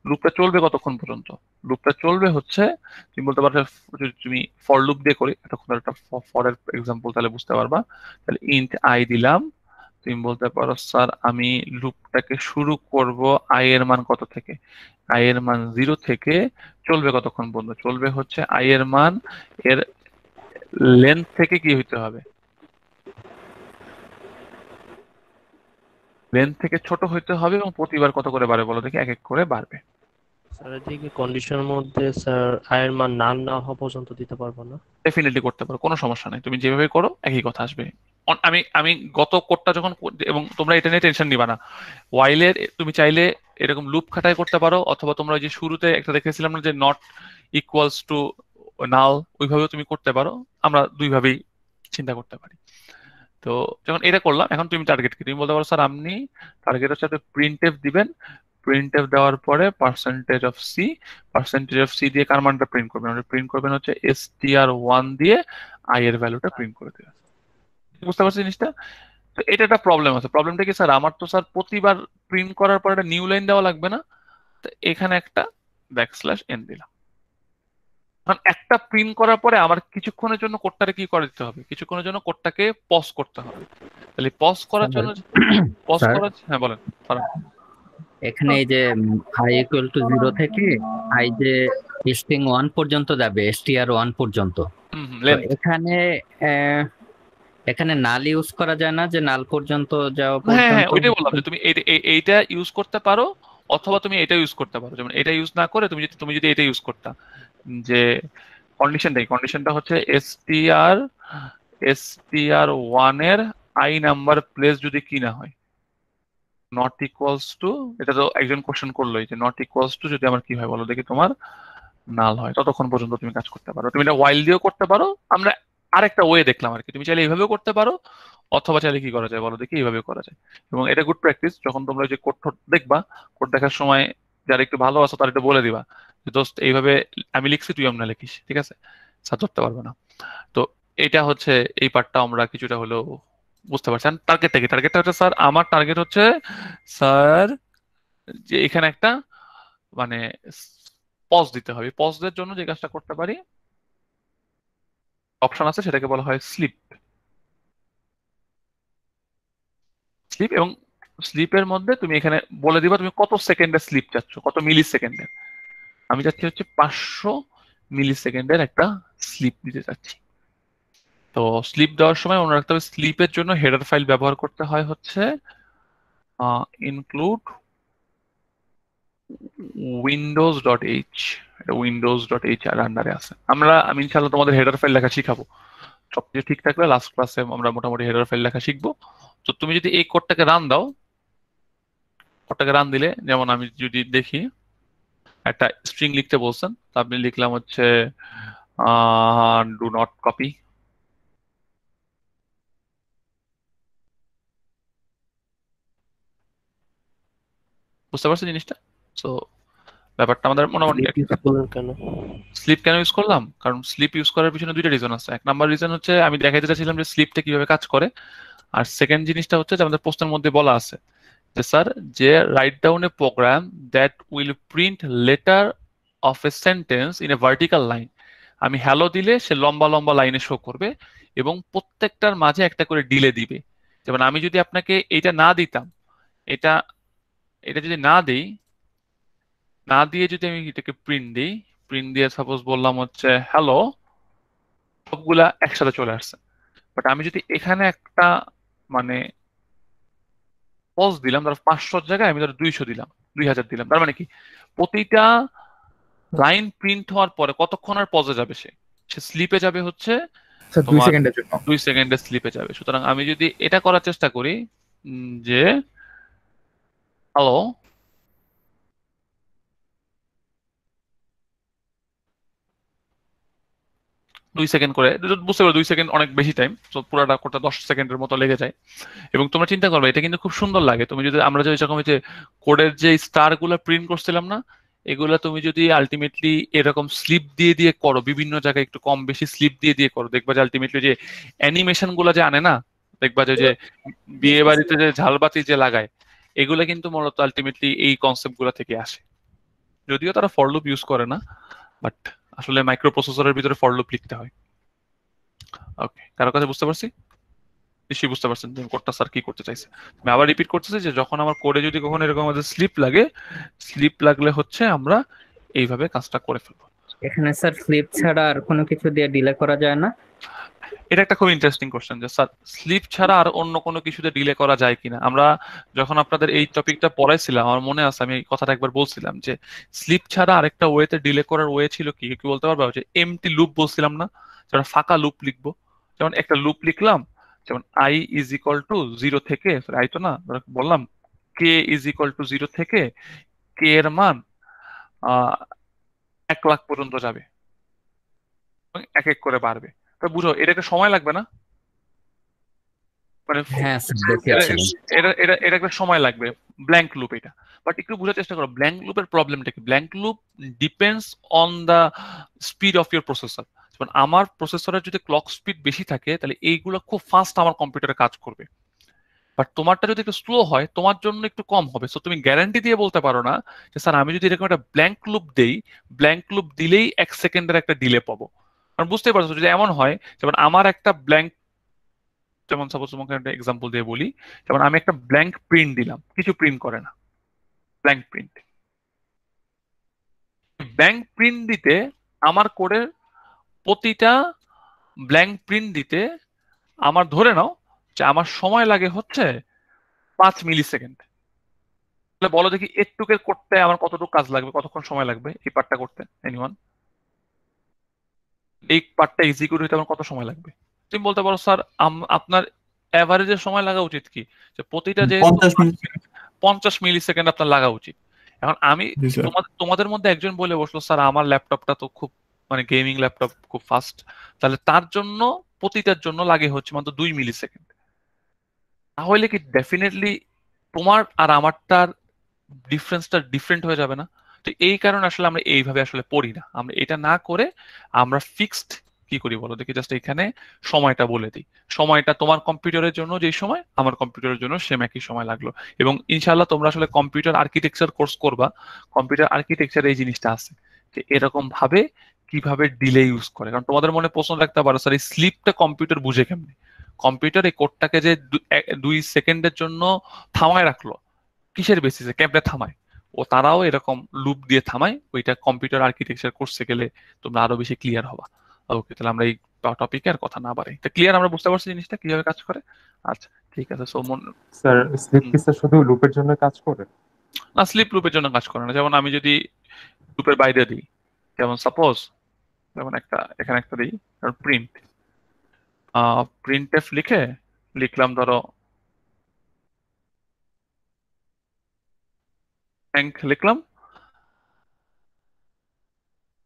লুপটা চলবে কতক্ষণ পর্যন্ত? লুপটা চলবে হচ্ছে, তুমি বলতে পারো যদি তুমি ফর লুপ দিয়ে করি, এতক্ষণ একটা ফরের এক্সাম্পল তাহলে বুঝতে পারবা। তাহলে ইন্ট আই দিলাম, তুমি বলতে পারো স্যার আমি লুপটাকে শুরু করব আই এর মান কত থেকে? আই এর মান 0 থেকে, চলবে কতক্ষণ পর্যন্ত? চলবে হচ্ছে আই এর মান এর লেন্থ থেকে কি হইতে হবে, লেন্থ থেকে ছোট হইতে হবে, এবং প্রতিবার কত করে বাড়বে বলো দেখি? এক এক করে বাড়বে। স্যার এদিকে কন্ডিশনের মধ্যে স্যার আয়ের মান না হওয়া পর্যন্ত দিতে পারবো না? ডেফিনেটলি করতে পারো, কোনো সমস্যা নেই, তুমি যেভাবে করো একই কথা আসবে। আমি আমি গত কোডটা যখন এবং তোমরা এটা নিয়ে টেনশন নিবা না, ওয়াইলের তুমি চাইলে এরকম লুপ খাটাই করতে পারো, অথবা তোমরা ওই যে শুরুতে একটা দেখেছিলাম না যে নট ইকুয়ালস টু নাল, ওইভাবেও তুমি করতে পারো। আমরা দুইভাবেই চিন্তা করতে পারি। তো যখন এটা করলাম, এখন তুমি টার্গেট কি, তুমি বলতে পারো স্যার আপনি টার্গেট হচ্ছে আপনি প্রিন্টএফ দিবেন, প্রিন্টএফ দেওয়ার পরে পার্সেন্টেজ অফ সি দিয়ে কার মানটা প্রিন্ট করবেন? প্রিন্ট করবেন হচ্ছে str1 দিয়ে আই এর ভ্যালুটা প্রিন্ট করে দেবেন। বুঝতে পারছি জিনিসটা? তো এটা একটা প্রবলেম আছে। প্রবলেমটা কি স্যার, আমার তো স্যার প্রতিবার প্রিন্ট করার পর একটা নিউ লাইন দেওয়া লাগবে না? তো এখানে একটা \n দিলাম। এখন একটা প্রিন্ট করার পরে আমার কিছুক্ষণের জন্য কোডটাকে কি করে দিতে হবে? কিছুক্ষণের জন্য কোডটাকে পজ করতে হবে। তাহলে পজ করার জন্য স্যার হ্যাঁ বলেন। এখানে এই যে i ইকুয়াল টু 0 থেকে i যে স্ট্রিং 1 পর্যন্ত যাবে, str1 পর্যন্ত, তো লেন্থ। এখানে এখানে নাল ইউজ করা যায় না, যে নাল পর্যন্ত যাওয়া হ্যাঁ হ্যাঁ, পর্যন্ত? ওইটাই বললাম যে তুমি এইটা ইউজ করতে পারো, অথবা তুমি এটা ইউজ করতে পারো। যেমন এটা ইউজ না করে তুমি যদি এটা ইউজ করতা, যে কন্ডিশনটা হচ্ছে str1 এর আই নাম্বার প্লেস যদি কি না হয়, নট ইকুয়ালস টু, এটা তো একজন কোশ্চেন করলোই যে নট ইকুয়ালস টু যদি আমার কি হয় বলো দেখি, তোমার নাল হয়, ততক্ষণ পর্যন্ত তুমি কাজ করতে পারো। তুমি এটা ওয়াইল দিয়েও করতে পারো, আমরা আরেকটা ওয়ে দেখলাম আর কি, তুমি চাইলে এইভাবেও করতে পারো, অথবা চাইলে কি করা যায় বলো দেখি, এইভাবে করা যায়। এবং এটা গুড প্র্যাকটিস, যখন তোমরা যে কোড দেখবা, কোড দেখার সময় যারা একটু ভালো আছো তারা একটু বলে দিবা যে দোস্ত এইভাবে আমি লিখছি, তুই আমরা লিখিস, ঠিক আছে? স্যার ধরতে পারবে না। তো এটা হচ্ছে এই পার্টটা আমরা কিছুটা হলেও বুঝতে পারছি। টার্গেটটা কি? টার্গেটটা হচ্ছে স্যার, আমার টার্গেট হচ্ছে স্যার যে এখানে একটা মানে পজ দিতে হবে। পজদের জন্য যে কাজটা করতে পারি, অপশন আছে, সেটাকে বলা হয় স্লিপ। স্লিপ এবং স্লিপের মধ্যে তুমি এখানে বলে দিবা তুমি কত সেকেন্ডের স্লিপ চাচ্ছ, কত মিলি সেকেন্ডের। আমি চাচ্ছি হচ্ছে 500 মিলি সেকেন্ডের একটা স্লিপ দিতে চাচ্ছি। তো স্লিপ দেওয়ার সময় মনে রাখতে হবে স্লিপের জন্য হেডার ফাইল ব্যবহার করতে হয় হচ্ছে ইনক্লুড windows.h। এটা windows.h আর আন্ডারে আছে। আমি ইনশাআল্লাহ তোমাদের হেডার ফাইল লেখা শিখাবো। সবকিছু ঠিক থাকলে লাস্ট ক্লাসে আমরা মোটামুটি হেডার ফাইল লেখা শিখবো। তো তুমি যদি এই কোডটাকে রান দাও, কোডটাকে রান দিলে, যেমন আমি যদি দেখি একটা স্ট্রিং লিখতে বলছেন, তো আপনি লিখলাম হচ্ছে ডু নট কপি। বুঝতে পারছো জিনিসটা? তো ব্যাপারটা আমাদের মোটামুটি কেন স্লিপ কেন ইউজ করলাম, কারণ স্লিপ ইউজ করার পিছনে দুইটা রিজন আছে। এক নাম্বার রিজন হচ্ছে আমি দেখাইতে চাচ্ছিলাম যে স্লিপটা কিভাবে কাজ করে। আর সেকেন্ড জিনিসটা হচ্ছে যে আমাদের প্রশ্নের মধ্যে বলা আছে যে স্যার, যে right down a program that will print letter of a sentence in a vertical line. আমি হ্যালো দিলে সে লম্বা লম্বা লাইনে শো করবে এবং প্রত্যেকটার মাঝে একটা করে ডিলে দিবে। যেমন আমি যদি আপনাকে এটা না দিতাম, এটা এটা যদি না দিই, না দিয়ে যদি আমি এটাকে প্রিন্ট দিই, প্রিন্ট দিয়ে সাপোজ বললাম হচ্ছে হ্যালো, সবগুলা একসাথে চলে আসছে। বাট আমি যদি এখানে একটা মানে পজ দিলাম, ধর 500 জায়গায় আমি ধর 200 দিলাম, 2000 দিলাম, তার মানে কি প্রতিটা লাইন প্রিন্ট হওয়ার পরে কতক্ষণ আর পজে যাবে, সে সে স্লিপে যাবে হচ্ছে স্যার 2 তোমার সেকেন্ডের জন্য। 2 সেকেন্ডের স্লিপে যাবে। সুতরাং আমি যদি এটা করার চেষ্টা করি যে হ্যালো, দুই সেকেন্ড করে, বুঝতে পারো 2 সেকেন্ড অনেক বেশি টাইম, তো পুরোটা কোটা 10 সেকেন্ডের মতো লেগে যায়। এবং তোমরা চিন্তা করবে এটা কিন্তু খুব সুন্দর লাগে। তুমি যদি আমরা যে এরকম যে কোডের যে স্টার গুলো প্রিন্ট করছিলাম না, এগুলা তুমি যদি আলটিমেটলি এরকম স্লিপ দিয়ে দিয়ে করো, বিভিন্ন জায়গায় একটু কম বেশি স্লিপ দিয়ে দিয়ে করো, দেখবা যে আলটিমেটলি যে অ্যানিমেশন গুলা যে আনে না, দেখবা যে বিয়ে বাড়িতে যে ঝালবাতি যে লাগায়, এগুলা কিন্তু মূলত আলটিমেটলি এই কনসেপ্ট গুলা থেকে আসে। যদিও তারা ফর লুপ ইউজ করে না, বাট আসলে মাইক্রো প্রসেসরের ভিতরে ফর লুপ লিখতে হয়। ওকে, কারো কাছে বুঝতে পারছি? নিশ্চয়ই বুঝতে পারছেন যে কোডটা স্যার কি করতে চাইছে। আমি আবার রিপিট করতেছি যে যখন আমার কোডে যদি কখনো এরকম আমাদের স্লিপ লাগে, স্লিপ লাগলে হচ্ছে আমরা এইভাবে কাজটা করে ফেলবো। এখানে স্যার স্লিপ ছাড়া আর কোনো কিছু দিয়ে ডিলে করা যায় না? এটা একটা খুব ইন্টারেস্টিং কোশ্চেন যে স্যার স্লিপ ছাড়া আর অন্য কোনো কিছুতে ডিলে করা যায় কিনা। আমরা যখন আপনাদের এই টপিকটা পড়াইছিলাম, আমার মনে আছে আমি এই কথাটা একবার বলছিলাম যে স্লিপ ছাড়া আরেকটা ওয়েতে ডিলে করার ওয়ে ছিল কি, কি বলতে পারবা? যে এমটি লুপ বলছিলাম না, যেমন ফাঁকা লুপ লিখবো। যেমন একটা লুপ লিখলাম, যেমন আই ইজ ইকুয়াল টু 0 থেকে, আই তো না, বললাম কে ইজ ইকুয়াল টু 0 থেকে কে এর মান 1 লাখ পর্যন্ত যাবে এবং এক এক করে বাড়বে। তো বুঝো এটাকে সময় লাগবে না? মানে হ্যাঁ স্যার, এটা দেখেছিলাম। এটা এটা এটা একটা সময় লাগবে, ব্ল্যাঙ্ক লুপ এটা। বাট একটু বোঝার চেষ্টা করো ব্ল্যাঙ্ক লুপের প্রবলেমটা কি। Blank loop depends on the speed of your processor. যেমন আমার প্রসেসরের যদি ক্লক স্পিড বেশি থাকে, তাহলে এইগুলো খুব ফাস্ট আমার কম্পিউটারে কাজ করবে। বাট তোমারটা যদি একটু স্লো হয়, তোমার জন্য একটু কম হবে। সো তুমি গ্যারান্টি দিয়ে বলতে পারো না যে স্যার আমি যদি এরকম একটা ব্ল্যাঙ্ক লুপ দেই, ব্ল্যাঙ্ক লুপ দিলেই 1 সেকেন্ডের একটা ডিলে পাবো। কারণ বুঝতেই পারছো যদি এমন হয়, যেমন আমার একটা ব্ল্যাঙ্ক, যেমন সাপোজ তোমাকে একটা এক্সাম্পল দিয়ে বলি, যেমন আমি একটা ব্ল্যাঙ্ক প্রিন্ট দিলাম, কিছু প্রিন্ট করে না, ব্ল্যাঙ্ক প্রিন্ট। ব্ল্যাঙ্ক প্রিন্ট দিতে আমার কোডের প্রতিটা ব্ল্যাঙ্ক প্রিন্ট দিতে আমার ধরে নাও যে আমার সময় লাগে হচ্ছে 5 মিলি সেকেন্ড। তাহলে বলো দেখি এটুকের করতে আমার কতটুকু কাজ লাগবে, কতক্ষণ সময় লাগবে এই পার্টটা করতে? এনিওয়ান? এই পার্টটা এক্সিকিউট হতে আমার কত সময় লাগবে? তুমি বলতে পারো স্যার আপনার অ্যাভারেজের সময় লাগা উচিত কি, যে প্রতিটা যে 50 মিনিট। 50 মিলি সেকেন্ড আপনার লাগা উচিত। এখন আমি জি স্যার। তোমাদের মধ্যে একজন বলে বসলো স্যার আমার ল্যাপটপটা তো খুব মানে গেমিং ল্যাপটপ খুব ফাস্ট, তাহলে তার জন্য প্রতিটার জন্য লাগে হচ্ছে মাত্র 2 মিলি সেকেন্ড। তাহলে কি ডেফিনেটলি তোমার আর আমারটার ডিফারেন্সটা ডিফারেন্ট হয়ে যাবে না? তো এই কারণে আসলে আমরা এইভাবে আসলে পড়ি না। আমরা এটা না করে আমরা ফিক্সড কি করি বলো দেখি, জাস্ট এখানে সময়টা বলে দিই। সময়টা তোমার কম্পিউটারের জন্য যে সময়, আমার কম্পিউটারের জন্য সেম একই সময় লাগলো। এবং ইনশাআল্লাহ তোমরা আসলে কম্পিউটার আর্কিটেকচার কোর্স করবা, কম্পিউটার আর্কিটেকচার এই জিনিসটা আছে যে এরকম ভাবে কিভাবে ডিলে ইউজ করে। কারণ তোমাদের মনে প্রশ্ন রাখতে পারো স্যার এই স্লিপটা কম্পিউটার বুঝে কেমনে, কম্পিউটার এই কোডটাকে যে 2 সেকেন্ডের জন্য থামায় রাখলো কিসের বেসিসে, কেমনে থামায়, ও তারাও এরকম লুপ দিয়ে থামায়। ওইটা কম্পিউটার আর্কিটেকচার কোর্সে গেলে তোমরা আরো বেশি ক্লিয়ার হবা। ওকে, তাহলে আমরা এই টপিকে আর কথা না বাড়াই, তো ক্লিয়ার আমরা বুঝতে পারছি জিনিসটা কিভাবে কাজ করে। আচ্ছা ঠিক আছে। সো স্যার স্লিপ কি স্যার শুধু লুপের জন্য কাজ করে? না, স্লিপ লুপের জন্য কাজ করে না। যেমন আমি যদি লুপের বাইরে দিই, যেমন সাপোজ যেমন এখানে একটা দিই প্রিন্ট প্রিন্টএফ লিখলাম ধরো থ্যাঙ্ক লিখলাম,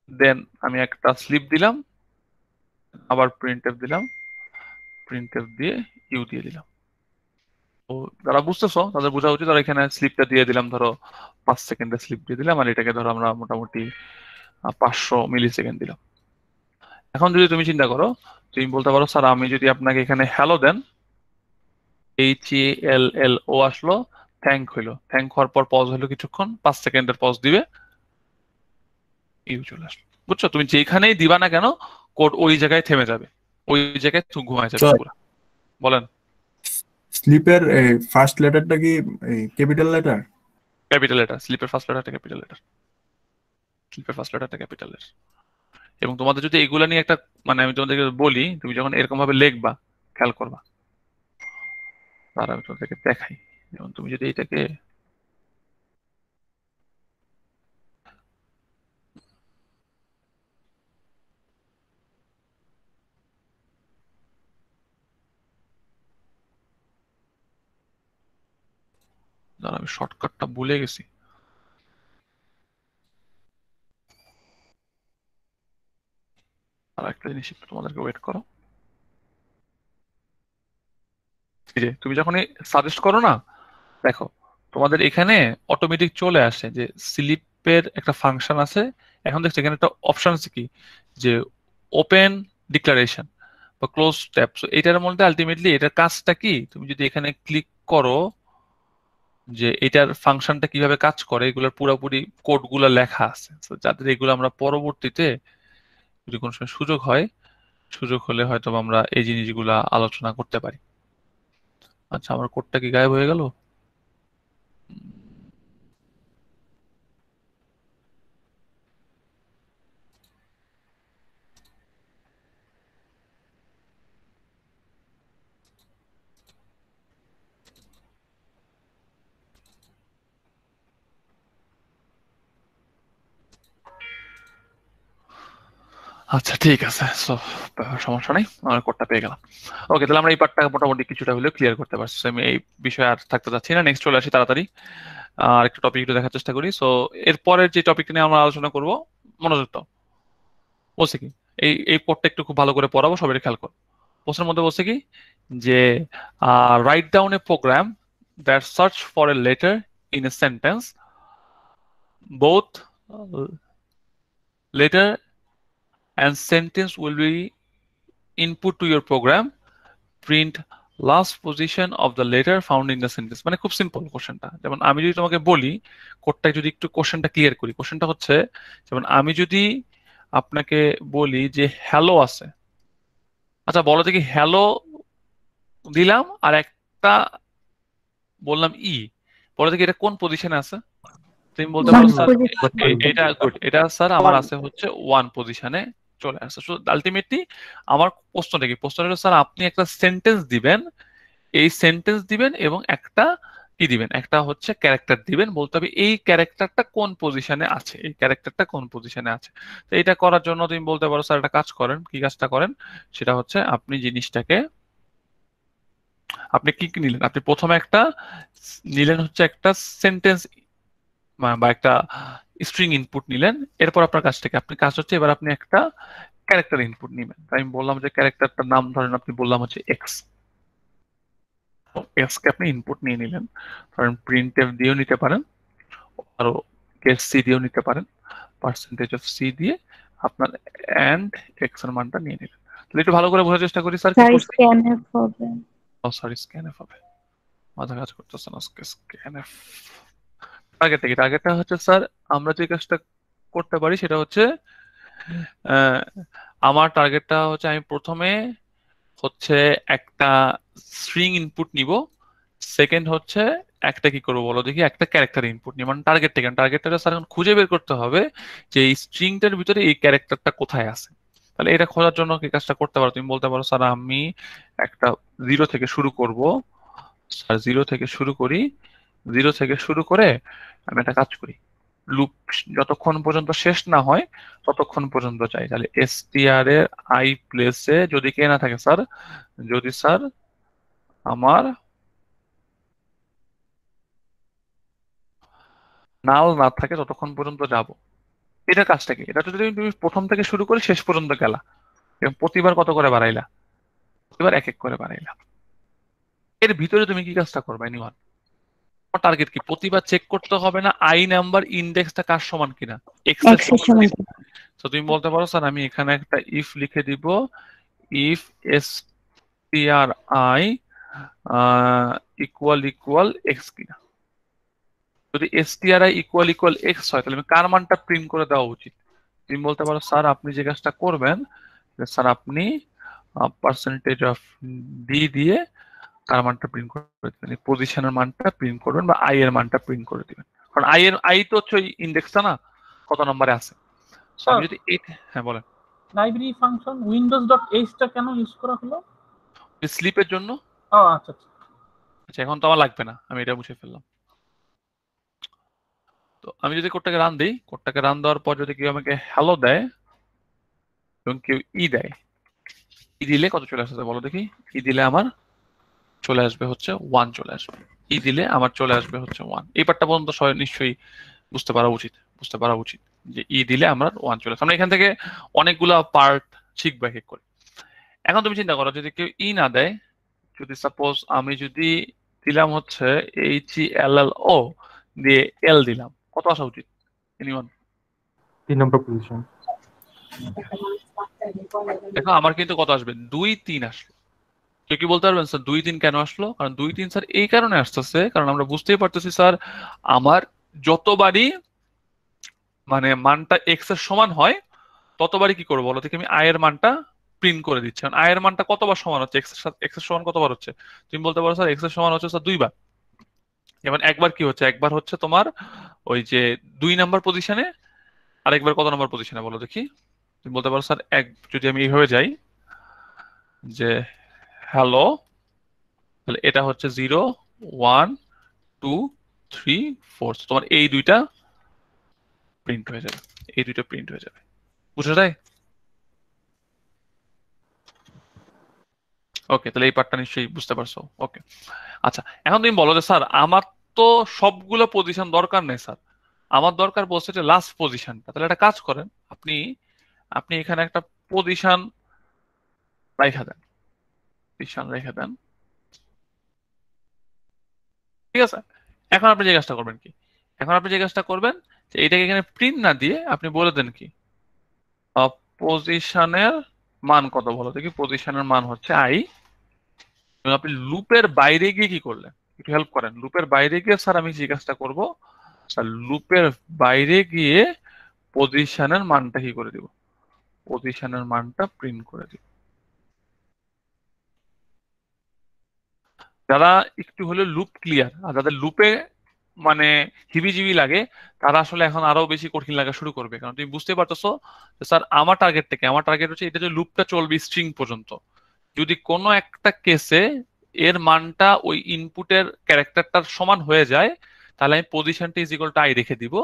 দেন আমি একটা স্লিপ দিলাম, আবার প্রিন্টএফ দিলাম, প্রিন্টএফ দিয়ে ইউ দিয়ে দিলাম। তো যারা বুঝতেছো তাদের বোঝা উচিত, আর এখানে স্লিপটা দিয়ে দিলাম ধরো 5 সেকেন্ডের স্লিপ দিয়ে দিলাম, আর এটাকে ধরো আমরা মোটামুটি 500 মিলি সেকেন্ড দিলাম। এখন যদি তুমি চিন্তা করো, তুমি বলতে পারো স্যার আমি যদি আপনাকে এখানে হ্যালো দেন, HALLO আসলো, থ্যাঙ্ক হইলো, থ্যাঙ্ক হওয়ার পর পজ হলো কিছুক্ষণ, 5 সেকেন্ডের পজ দিবে, ইউ চলে আসলো। বুঝছো? তুমি যেখানেই দিবা না কেন কোড ওই জায়গায় থেমে যাবে, ওই জায়গায় ঘুমায় যাবে স্যার পুরো। বলেন। স্লিপের ফার্স্ট লেটারটা কি ক্যাপিটাল লেটার? ক্যাপিটাল লেটার, স্লিপের ফার্স্ট লেটারটা ক্যাপিটাল লেটার, স্লিপের ফার্স্ট লেটারটা ক্যাপিটাল লেটার। এবং তোমাদের যদি এগুলা নিয়ে একটা মানে আমি তোমাদেরকে বলি, তুমি যখন এরকম ভাবে লিখবা খেয়াল করবা, তার আমি তোমাদেরকে দেখাই। যেমন তুমি যদি এটাকে ধরো, আমি শর্টকাটটা ভুলে গেছি, আর একটা জিনিস একটু তোমাদেরকে ওয়েট করো। এই যে তুমি যখনই সাজেস্ট করো না, দেখো তোমাদের এখানে অটোমেটিক চলে আসে যে স্লিপের একটা ফাংশন আছে। এখন দেখছো এখানে একটা অপশন আছে কি, যে ওপেন ডিক্লারেশন বা ক্লোজ ট্যাব। সো এটার মধ্যে আলটিমেটলি এটার কাজটা কি, তুমি যদি এখানে ক্লিক করো যে এটার ফাংশনটা কিভাবে কাজ করে, এগুলোর পুরোপুরি কোডগুলো লেখা আছে। So যাদের এগুলো আমরা পরবর্তীতে যদি কোনো সময় সুযোগ হলে হয়তো আমরা এই জিনিসগুলা আলোচনা করতে পারি। আচ্ছা, আমার কোডটা কি গায়েব হয়ে গেল? আচ্ছা ঠিক আছে, সো সমস্যা নেই, আমার কোডটা পেয়ে গেলাম। ওকে, তাহলে আমরা এই পার্টটা মোটামুটি কিছুটা হলেও ক্লিয়ার করতে পারছি। So, আমি এই বিষয়ে আর থাকতে চাচ্ছি না, নেক্সট চলে আসি তাড়াতাড়ি। আর একটা টপিক একটু দেখার চেষ্টা করি। সো এরপরের যে টপিকটা নিয়ে আমরা আলোচনা করব, মনোযোগ দাও। বলছে কি, এই কোডটা একটু খুব ভালো করে পড়াবো, সবাই খেয়াল করো। প্রশ্নের মধ্যে বলছে কি যে right down a program that search for a letter in a sentence, both letter and sentence will be input to your program, print last position of the letter found in the sentence। মানে খুব simple কোশ্চেনটা। যেমন আমি যদি তোমাকে বলি, কোডটাই যদি একটু কোশ্চেনটা ক্লিয়ার করি, কোশ্চেনটা হচ্ছে যেমন আমি যদি আপনাকে বলি যে হ্যালো আছে, আচ্ছা বলো দেখি হ্যালো দিলাম আর একটা বললাম বলো দেখি এটা কোন পজিশনে আছে। তুমি বলতে পারো One স্যার position. এটা গুড, এটা স্যার আমার আছে হচ্ছে 1 পজিশনে চলে আসছে। সো আলটিমেটলি আমার প্রশ্নটা কি, প্রশ্নটা হলো স্যার আপনি একটা সেন্টেন্স দিবেন, এই সেন্টেন্স দিবেন এবং একটা কি দিবেন, একটা হচ্ছে ক্যারেক্টার দিবেন, বলতে হবে এই ক্যারেক্টারটা কোন পজিশনে আছে, এই ক্যারেক্টারটা কোন পজিশনে আছে। তো এটা করার জন্য তুমি বলতে পারো স্যার একটা কাজ করেন, কি কাজটা করেন সেটা হচ্ছে আপনি জিনিসটাকে আপনি কি কি নিলেন, আপনি প্রথমে একটা নিলেন হচ্ছে একটা সেন্টেন্স বা একটা স্ট্রিং ইনপুট নিলেন। এরপর আপনার কাজটাকে আপনি কাজ হচ্ছে এবার আপনি একটা ক্যারেক্টার ইনপুট নিবেন। তাই আমি বললাম যে ক্যারেক্টারটার নাম ধরেন আপনি বললাম হচ্ছে এক্স, এক্স কে আপনি ইনপুট নিয়ে নিলেন। ধরেন প্রিন্টএফ দিয়েও নিতে পারেন, আরো গেট সি দিয়েও নিতে পারেন, পার্সেন্টেজ অফ সি দিয়ে আপনার এন্ড এক্স এর মানটা নিয়ে নিলেন। তাহলে একটু ভালো করে বোঝার চেষ্টা করি স্যার কি Sorry, করছি। scanf হবে। ও সরি, স্ক্যানএফ হবে, মাথা কাজ করতেছে না। স্ক্যানএফ টার্গেটটা কি, টার্গেটটা হচ্ছে স্যার আমরা যে কাজটা করতে পারি সেটা হচ্ছে আমার টার্গেটটা হচ্ছে আমি প্রথমে হচ্ছে একটা স্ট্রিং ইনপুট নিব, সেকেন্ড হচ্ছে একটা কি করবো বলো দেখি, একটা ক্যারেক্টার ইনপুট নিব। মানে টার্গেটটা স্যার এখন খুঁজে বের করতে হবে যে এই স্ট্রিংটার ভিতরে এই ক্যারেক্টারটা কোথায় আছে। তাহলে এটা খোঁজার জন্য কি কাজটা করতে পারো, তুমি বলতে পারো স্যার আমি একটা জিরো থেকে শুরু করব, স্যার জিরো থেকে শুরু করি, জিরো থেকে শুরু করে আমি একটা কাজ করি, লুপ যতক্ষণ পর্যন্ত শেষ না হয় ততক্ষণ পর্যন্ত চাই। তাহলে str এর i প্লেসে যদি কে না থাকে স্যার, যদি স্যার আমার নাল না থাকে ততক্ষণ পর্যন্ত যাব। এটা কাজটা কি, এটা তো যদি তুমি প্রথম থেকে শুরু করে শেষ পর্যন্ত গেলা এবং প্রতিবার কত করে বাড়াইলা, প্রতিবার এক এক করে বাড়াইলা। এর ভিতরে তুমি কি কাজটা করবে এনিওয়ান? টার্গেট কি প্রতিবার চেক করতে হবে না আই নাম্বার ইন্ডেক্সটা কার সমান কিনা, এক্স এর X এর সমান কিনা। তো তুমি বলতে পারো স্যার আমি এখানে একটা ইফ লিখে দিব, ইফ stri ইকুয়াল এক্স কিনা। যদি stri ইকুয়াল এক্স হয় তাহলে আমি কার মানটা প্রিন্ট করে দেওয়া উচিত? তুমি বলতে পারো স্যার আপনি যে কাজটা করবেন, স্যার আপনি পার্সেন্টেজ অফ ডি দিয়ে কার মানটা প্রিন্ট করে দিবেন, পজিশনের মানটা প্রিন্ট করবেন বা আই এর মানটা প্রিন্ট করে দিবেন। কারণ আই তো হচ্ছে ওই ইন্ডেক্সটা না, কত নম্বরে আছে। So, আমি যদি হ্যাঁ বলেন। লাইব্রেরি ফাংশন উইন্ডোজ.h টা কেন ইউজ করা হলো? স্লিপের জন্য। ও আচ্ছা আচ্ছা। আচ্ছা এখন তো আমার লাগবে না, আমি এটা মুছে ফেললাম। তো আমি যদি কোডটাকে রান দিই, কোডটাকে রান দেওয়ার পর যদি কেউ আমাকে হ্যালো দেয় এবং কেউ দেয়, দিলে কত চলে আসছে বলো দেখি। দিলে আমার চলে আসবে হচ্ছে 1 চলে আসবে, দিলে আমার চলে আসবে হচ্ছে 1। এই পার্টটা পর্যন্ত সবাই নিশ্চয়ই বুঝতে পারা উচিত যে দিলে আমরা 1 চলে আসবে। আমরা এখান থেকে অনেকগুলা পার্ট শিখবো এক এক করে। এখন তুমি চিন্তা করো যদি কেউ না দেয়, যদি সাপোজ আমি যদি দিলাম হচ্ছে HELLO দিয়ে এল দিলাম, কত আসা উচিত এনিওয়ান? 3 নম্বর পজিশন। দেখো আমার কিন্তু কত আসবে, 2 3 আসলো। কেউ কি বলতে পারবেন স্যার 2 3 কেন আসলো? কারণ 2 3 স্যার এই কারণে আসতেছে কারণ আমরা বুঝতেই পারতেছি স্যার আমার যতবারই মানে মানটা এক্স এর সমান হয় ততবারই কি করবো বলো দেখি আমি আই এর মানটা প্রিন্ট করে দিচ্ছি। কারণ আই এর মানটা কতবার সমান হচ্ছে, এক্স এর সাথে এক্স এর সমান কতবার হচ্ছে? তুমি বলতে পারো স্যার এক্স এর সমান হচ্ছে স্যার 2 বার। যেমন একবার কি হচ্ছে, একবার হচ্ছে তোমার ওই যে 2 নাম্বার পজিশনে, আর একবার কত নাম্বার পজিশনে বলো দেখি। তুমি বলতে পারো স্যার যদি আমি এইভাবে যাই যে হ্যালো, তাহলে এটা হচ্ছে 0 1 2 3 4, তোমার এই দুইটা প্রিন্ট হয়ে যাবে, বুঝে যায়? ওকে, তাহলে এই পার্টটা নিশ্চয়ই বুঝতে পারছো। ওকে আচ্ছা, এখন তুমি বলো যে স্যার আমার তো সবগুলো পজিশন দরকার নেই স্যার, আমার দরকার বলছে যে লাস্ট পজিশনটা। তাহলে একটা কাজ করেন, আপনি আপনি এখানে একটা পজিশন রেখে দেন, ঠিক আছে? এখন আপনি যে কাজটা করবেন কি, যে এটাকে এখানে প্রিন্ট না দিয়ে আপনি বলে দেন কি পজিশনের মান কত বলো দেখি। পজিশনের মান হচ্ছে আই। এবং আপনি লুপের বাইরে গিয়ে কি করলেন, একটু হেল্প করেন। লুপের বাইরে গিয়ে স্যার আমি যে কাজটা করব, স্যার লুপের বাইরে গিয়ে পজিশনের মানটা কি করে দিব, পজিশনের মানটা প্রিন্ট করে দিব। যারা একটু হলে লুপ ক্লিয়ার আর যাদের লুপে মানে হিবিজিবি লাগে তারা আসলে এখন আরো বেশি কঠিন লাগা শুরু করবে। কারণ তুমি বুঝতে পারতেছো যে স্যার আমার টার্গেট হচ্ছে এটা যে লুপটা চলবে স্ট্রিং পর্যন্ত। যদি কোনো একটা কেসে এর মানটা ওই ইনপুটের ক্যারেক্টারটার সমান হয়ে যায় তাহলে আমি পজিশনটা ইজ ইকুয়াল টু আই রেখে দিব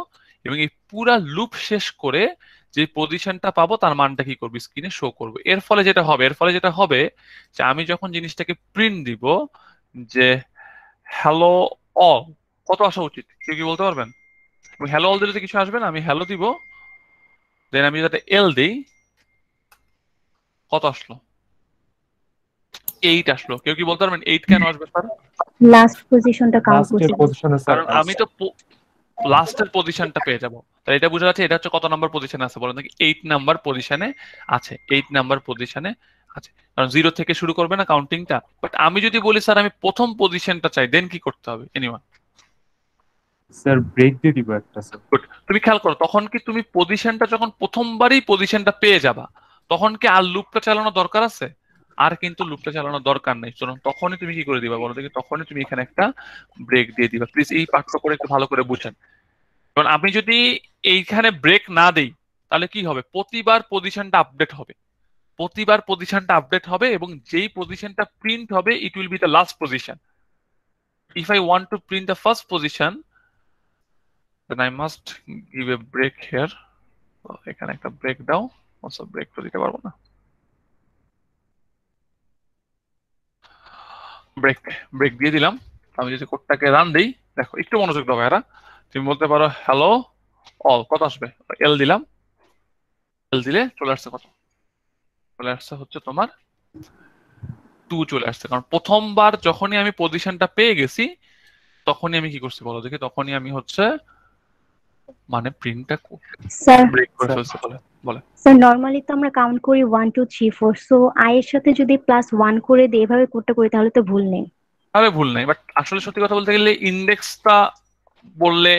এবং এই পুরা লুপ শেষ করে যে পজিশনটা পাবো তার মানটা কি করবো স্ক্রিনে শো করবো। এর ফলে যেটা হবে যে আমি যখন জিনিসটাকে প্রিন্ট দিব যে হ্যালো অল, কত আসা উচিত কেউ কি বলতে পারবেন? এবং হ্যালো অল দিলে তো কিছু আসবে না, আমি হ্যালো দিব, দেন আমি যাতে এল দিই, কত আসলো? 8 আসলো। কেউ কি বলতে পারবেন 8 কেন আসবে স্যার? লাস্ট পজিশনটা কাউন্ট লাস্টের করছে। পজিশনে স্যার কারণ আমি তো লাস্টের পজিশনটা পেয়ে যাব। তাহলে এটা বোঝা যাচ্ছে এটা হচ্ছে কত নাম্বার পজিশনে আছে বলেন নাকি? 8 নাম্বার পজিশনে আছে, 8 নাম্বার পজিশনে আছে। কারণ 0 থেকে শুরু করবে না কাউন্টিংটা। বাট আমি যদি বলি স্যার আমি প্রথম পজিশনটা চাই, দেন কি করতে হবে এনিওয়ান? স্যার ব্রেক দিয়ে দিব একটা স্যার। গুড। তুমি খেয়াল করো, তখন কি তুমি পজিশনটা যখন প্রথমবারই পজিশনটা পেয়ে যাবা, তখন কি আর লুপটা চালানো দরকার আছে? আর কিন্তু লুপটা চালানোর দরকার নেই। চলো তখনই তুমি কি করে দিবা বলো দেখি, তখনই তুমি এখানে একটা ব্রেক দিয়ে দিবা। প্লিজ এই পার্টটা করে একটু ভালো করে বুঝেন। কারণ আমি যদি এইখানে ব্রেক না দেই তাহলে কি হবে, প্রতিবার পজিশনটা আপডেট হবে, প্রতিবার পজিশনটা আপডেট হবে, এবং যেই পজিশনটা প্রিন্ট হবে it will be the last position. If I want to print the first position then I must give a break here. তো এখানে একটা ব্রেক দাও, অবশ্য ব্রেক তো দিতে পারবো না। ব্রেক ব্রেক দিয়ে দিলাম। আমি যদি কোডটাকে রান দিই, দেখো একটু মনোযোগ দাও ভাইরা। তুমি বলতে পারো হ্যালো অল, কত আসবে? এল দিলাম, এল দিলে চলে আসছে কত? চলে আসছে হচ্ছে তোমার 2 চলে আসছে। কারণ প্রথমবার যখনই আমি পজিশনটা পেয়ে গেছি তখনই আমি কি করছি বলো দেখি, তখনই আমি হচ্ছে মানে প্রিন্টটা স্যার ব্রেক করে স্যার। ফেলছি। বলে স্যার নর্মালি তো আমরা কাউন্ট করি 1 2 3 4, সো আই এর সাথে যদি +1 করে দিই, এভাবে কোডটা করি, তাহলে তো ভুল নেই। তাহলে ভুল নাই, বাট আসলে সত্যি কথা বলতে গেলে ইন্ডেক্সটা বললে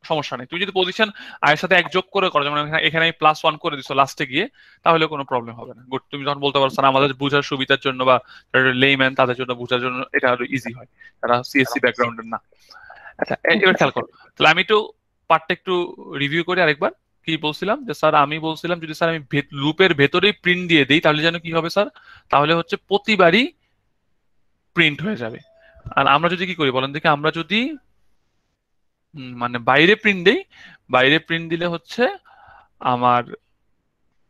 সমস্যা নেই। তুমি যদি পজিশন আয়ের সাথে এক যোগ করে করো, যেমন এখানে +1 করে দিছো লাস্টে গিয়ে, তাহলে কোনো প্রবলেম হবে না। গুড। তুমি যখন বলতে পারছো না আমাদের বোঝার সুবিধার জন্য বা লেম্যান তাদের জন্য বোঝার জন্য এটা আরো ইজি হয়, তারা সিএসসি ব্যাকগ্রাউন্ডের না। আচ্ছা এবার খেয়াল করো, তাহলে আমি একটু পার্টটা একটু রিভিউ করি আরেকবার। কি বলছিলাম যে স্যার, আমি বলছিলাম যদি স্যার আমি লুপের ভেতরেই প্রিন্ট দিয়ে দিই তাহলে যেন কি হবে স্যার, তাহলে হচ্ছে প্রতিবারই প্রিন্ট হয়ে যাবে। আর আমরা যদি কি করি বলেন দেখি, আমরা যদি মানে বাইরে প্রিন্ট দেই, বাইরে প্রিন্ট দিলে হচ্ছে আমার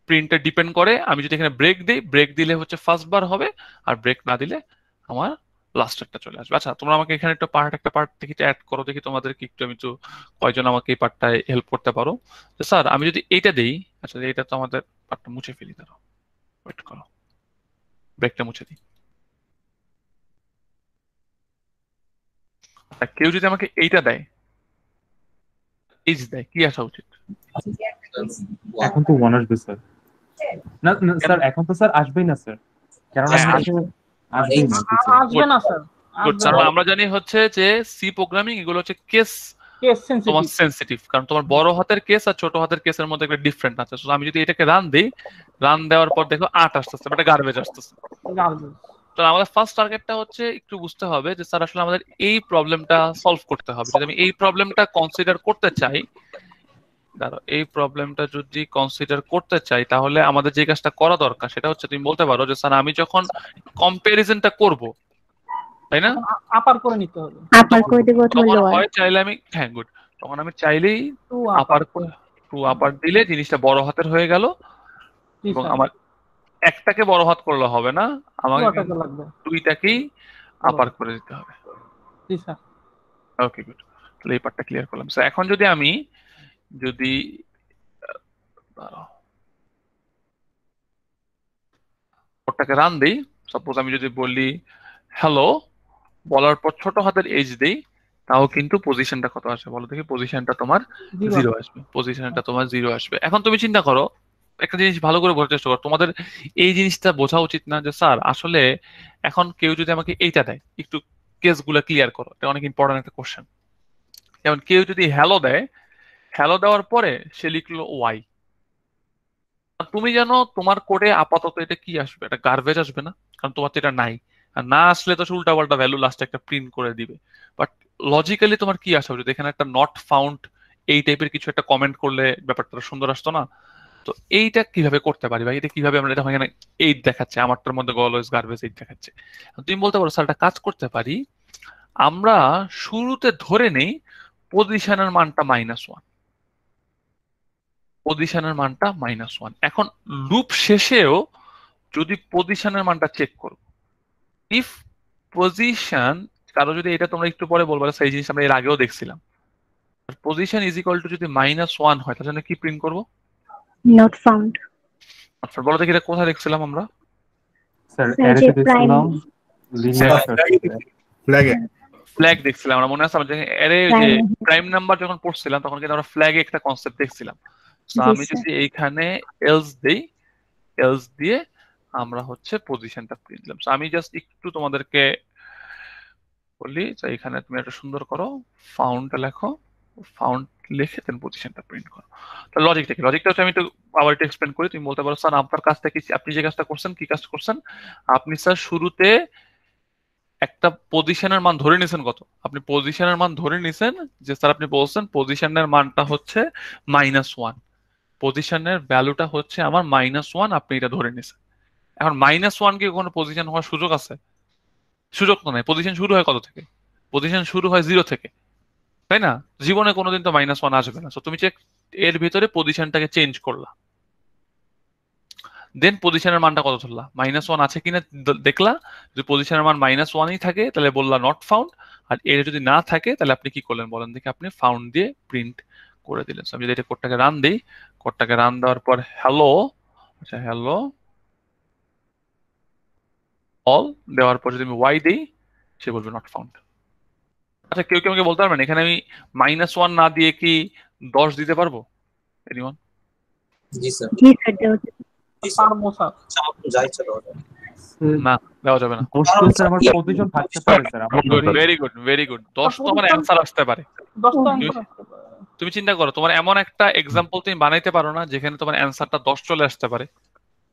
প্রিন্টটা ডিপেন্ড করে, আমি যদি এখানে ব্রেক দিই, ব্রেক দিলে হচ্ছে ফার্স্ট বার হবে, আর ব্রেক না দিলে আমার লাস্টেরটা চলে আসবে। আচ্ছা তোমরা আমাকে এখানে একটা পার্ট দেখি অ্যাড করো দেখি, তোমাদের কি একটু আমি তো কয়জন আমাকে এই পার্টটায় হেল্প করতে পারো। তো স্যার আমি যদি এইটা দেই, আচ্ছা এটা তো আমাদের পার্টটা মুছে ফেলি, দাঁড়াও ওয়েট করো, ব্রেকটা মুছে দিই। আচ্ছা কেউ যদি আমাকে এইটা দেয়, এইচ দেয়, কি আসা উচিত? এখন তো 1 আসবে স্যার। না না, স্যার এখন তো স্যার আসবেই না স্যার, কারণ হ্যাঁ, আসবেই না স্যার। আসবে না স্যার, গুড। আসবে কারণ না। আমরা জানি হচ্ছে যে সি প্রোগ্রামিং এগুলো হচ্ছে কেস কেস তোমার সেনসিটিভ। সেন্সিটিভ, কারণ তোমার বড় হাতের কেস আর ছোট হাতের কেসের মধ্যে একটা ডিফারেন্ট আছে। So, আমি যদি এটাকে রান দিই, রান দেওয়ার পর দেখো 8 আসতেছে, এটা গার্বেজ আসতেছে। তো আমাদের ফার্স্ট টার্গেটটা হচ্ছে একটু বুঝতে হবে যে স্যার আসলে আমাদের এই প্রবলেমটা সলভ করতে হবে। যদি আমি এই প্রবলেমটা কনসিডার করতে চাই, ধরো এই প্রবলেমটা যদি কনসিডার করতে চাই, তাহলে আমাদের যে কাজটা করা দরকার সেটা হচ্ছে তুমি বলতে পারো যে স্যার আমি যখন কম্পারিজনটা করব, তাই না, আপার করে নিতে হবে। আপার করে দেব অথবা তখন লোয়ার। হয় চাইলে আমি, হ্যাঁ গুড, তখন আমি চাইলেই টু আপার টু আপার দিলে জিনিসটা বড় হাতের হয়ে গেল, এবং আমার একটাকে বড় হাত করলে হবে না, আমাকে কিন্তু লাগবে। দুইটাকেই আপার করে দিতে হবে। জি স্যার। ওকে গুড, তাহলে এই পার্টটা ক্লিয়ার করলাম। স্যার এখন যদি আমি যদি দাঁড়াও, ওটাকে রান দেই, সাপোজ আমি যদি বলি হ্যালো, বলার পর ছোট হাতের এইচ দেই, তাও কিন্তু পজিশনটা কত আসবে বলো দেখি, পজিশনটা তোমার 0 আসবে, পজিশনটা তোমার 0 আসবে। এখন তুমি চিন্তা করো, একটা জিনিস ভালো করে বোঝার চেষ্টা করো, তোমাদের এই জিনিসটা বোঝা উচিত না যে স্যার আসলে এখন কেউ যদি আমাকে এইটা দেয়, একটু কেসগুলো ক্লিয়ার করো, এটা অনেক ইম্পর্টেন্ট একটা কোশ্চেন। যেমন কেউ যদি হ্যালো দেয়, হ্যালো দেওয়ার পরে সে লিখলো ওয়াই, তুমি জানো তোমার কোডে আপাতত এটা কি আসবে, এটা গার্বেজ আসবে না, কারণ তোমার তো এটা নাই। আর না আসলে তো উল্টা পাল্টা ভ্যালু লাস্টে একটা প্রিন্ট করে দিবে। বাট লজিক্যালি তোমার কি আসা উচিত, এখানে একটা নট ফাউন্ড এই টাইপের কিছু একটা কমেন্ট করলে ব্যাপারটা সুন্দর আসতো না? তো এইটা কিভাবে করতে পারি ভাই, এটা কিভাবে আমরা, এটা এখানে 8 দেখাচ্ছে, আমারটার মধ্যে অলওয়েজ গার্বেজ 8 দেখাচ্ছে। তুমি বলতে পারো স্যার একটা কাজ করতে পারি, আমরা শুরুতে ধরে নেই পজিশনের মানটা -1, পজিশনের মানটা -1। এখন লুপ শেষেও যদি পজিশনের মানটা চেক করব, ইফ পজিশন, কারো যদি এটা তোমরা একটু পরে বলবো, সেই জিনিস আমরা এর আগেও দেখছিলাম, পজিশন ইজ ইকুয়াল টু যদি -1 হয় তাহলে জন্য কি প্রিন্ট করব? Not found. আচ্ছা বলো দেখি এটা কোথায় দেখছিলাম আমরা? স্যার স্যার, অ্যারেতে যে দেখছিলাম লিনিয়ার ফ্ল্যাগে ফ্ল্যাগ দেখছিলাম আমরা, মনে আছে আমাদের এর যে প্রাইম নাম্বার যখন পড়ছিলাম তখন কিন্তু আমরা ফ্ল্যাগে একটা কনসেপ্ট দেখছিলাম। তো জি, আমি স্যার। যদি এইখানে এলস দেই, এলস দিয়ে আমরা হচ্ছে পজিশনটা প্রিন্ট দিলাম। আমি জাস্ট একটু তোমাদেরকে বলি, এখানে তুমি একটা সুন্দর করো, ফাউন্ডটা লেখো, ফাউন্ড লিখে দেন পজিশনটা প্রিন্ট করো। তো লজিকটা কি? লজিকটা হচ্ছে আমি একটু আবার একটু এক্সপ্লেন করি। তুমি বলতে পারো স্যার আপনার কাজটা কি, আপনি যে কাজটা করছেন কি কাজ করছেন? আপনি স্যার শুরুতে একটা পজিশনের মান ধরে নিছেন কত? আপনি পজিশনের মান ধরে নিছেন যে স্যার আপনি বলছেন পজিশনের মানটা হচ্ছে -1, পজিশনের ভ্যালুটা হচ্ছে আমার -1, আপনি এটা ধরে নিছেন। এখন -1 কি কোনো পজিশন হওয়ার সুযোগ আছে? সুযোগ তো নাই। পজিশন শুরু হয় কত থেকে? পজিশন শুরু হয় 0 থেকে, তাই না? জীবনে কোনোদিন তো -1 আসবে না। তো তুমি যে এর ভিতরে পজিশনটাকে চেঞ্জ করলা, দেন পজিশনের মানটা কত ধরলা, -1 আছে কিনা দেখলা। যদি পজিশনের মান -1ই থাকে তাহলে বললা নট ফাউন্ড, আর এর যদি না থাকে তাহলে আপনি কি করলেন বলেন দেখি? আপনি ফাউন্ড দিয়ে প্রিন্ট করে দিলেন। So, আমি যদি এটা কোডটাকে রান দিই, কোডটাকে রান দেওয়ার পর হ্যালো, আচ্ছা হ্যালো অল দেওয়ার পর যদি আমি ওয়াই দিই, সে বলবে নট ফাউন্ড। আচ্ছা কেউ কি আমাকে বলতে পারবেন এখানে আমি -1 না দিয়ে কি 10 দিতে পারবো? এনিওয়ান? জি স্যার, দেওয়া যাবে। পারবো স্যার। না, দেওয়া যাবে না। 10 তো স্যার আমার পজিশন থাকতে পারে স্যার। আমার গুড, যদি ভেরি গুড, ভেরি গুড। 10 তো আমার অ্যান্সার আসতে পারে। 10টা তুমি অ্যান্সার আসতে পারে। তুমি চিন্তা করো, তোমার এমন একটা এক্সাম্পল তুমি বানাইতে পারো না যেখানে তোমার অ্যান্সারটা 10 চলে আসতে পারে,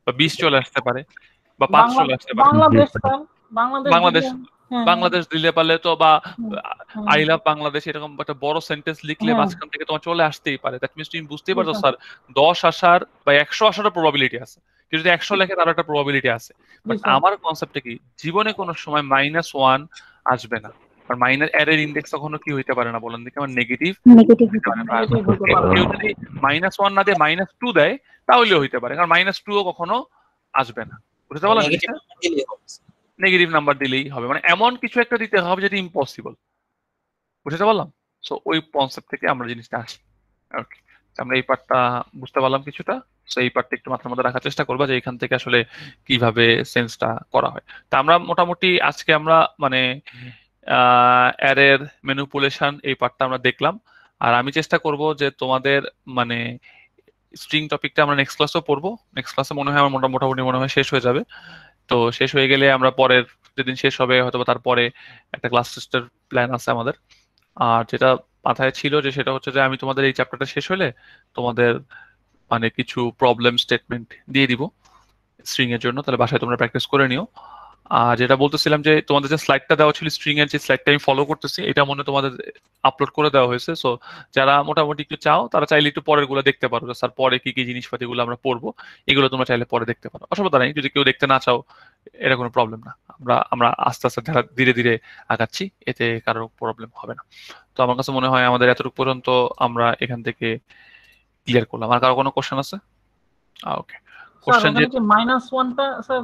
বা 20 চলে আসতে পারে, বা 5 চলে আসতে পারে। বাংলাদেশ স্যার, বাংলাদেশ বাংলাদেশ, দিলে- হ্যাঁ, বাংলাদেশ দিলে পারলে তো, বা হ্যাঁ, আই লাভ বাংলাদেশ এরকম একটা বড় সেন্টেন্স লিখলে হ্যাঁ। মাঝখান থেকে তোমার চলে আসতেই পারে। দ্যাট মিনস তুমি বুঝতেই পারছো জি, স্যার 10 আসার বা 100 আসারও প্রবাবিলিটি আছে। কেউ যদি 100 লেখে তার একটা প্রবাবিলিটি আছে। But sir. আমার কনসেপ্টটা কি, জীবনে কোনো সময় -1 আসবে না। আর মাইনাস এর ইন্ডেক্স কখনো কি হইতে পারে না বলেন দেখি? আমার নেগেটিভ নেগেটিভ হতে পারে। নেগেটিভ হতে পারে। কেউ যদি -1 না দিয়ে -2 দেয় তাহলেও হইতে পারে, কারণ -2ও কখনো আসবে না। বুঝতে পারলাম জিনিসটা? নেগেটিভ নাম্বার দিলেই হবে, মানে এমন কিছু একটা দিতে হবে যেটা ইম্পসিবল। বুঝতে পারলাম? সো ওই কনসেপ্ট থেকে আমরা জিনিসটা আসি। ওকে, আমরা এই পার্টটা বুঝতে পারলাম কিছুটা। সো এই পার্টটা একটু মাথার মধ্যে রাখার চেষ্টা করবা যে এখান থেকে আসলে কিভাবে সেন্সটা করা হয়। তা আমরা মোটামুটি আজকে আমরা মানে অ্যারের ম্যানিপুলেশন এই পার্টটা আমরা দেখলাম। আর আমি চেষ্টা করব যে তোমাদের মানে স্ট্রিং টপিকটা আমরা নেক্সট ক্লাসেও পড়বো। নেক্সট ক্লাসে মনে হয় আমার মোটামুটি মনে হয় শেষ হয়ে যাবে। তো শেষ হয়ে গেলে আমরা পরের যেদিন শেষ হবে হয়তো তারপরে একটা ক্লাস টেস্টের প্ল্যান আছে আমাদের। আর যেটা মাথায় ছিল যে সেটা হচ্ছে যে আমি তোমাদের এই চ্যাপ্টারটা শেষ হলে তোমাদের মানে কিছু প্রবলেম স্টেটমেন্ট দিয়ে দিব স্ট্রিং এর জন্য, তাহলে বাসায় তোমরা প্র্যাকটিস করে নিও। আর যেটা বলতেছিলাম যে তোমাদের যে স্লাইডটা দেওয়া ছিল স্ট্রিং এর, যে স্লাইডটা আমি ফলো করতেছি এটা মনে হয় তোমাদের আপলোড করে দেওয়া হয়েছে। সো যারা মোটামুটি একটু চাও তারা চাইলে একটু পরের গুলো দেখতে পারো, যে স্যার পরে কি কি জিনিসপাতিগুলো আমরা পড়বো এগুলো তোমরা চাইলে পরে দেখতে পারো, অসুবিধা নেই। যদি কেউ দেখতে না চাও এটা কোনো প্রবলেম না। আমরা আমরা আস্তে আস্তে ধীরে ধীরে আগাচ্ছি, এতে কারো প্রবলেম হবে না। তো আমার কাছে মনে হয় আমাদের এতটুকু পর্যন্ত আমরা এখান থেকে ক্লিয়ার করলাম। আর কারো কোনো কোশ্চেন আছে? ওকে, স্যার কোশ্চেন যে ওখানে কি -1টা স্যার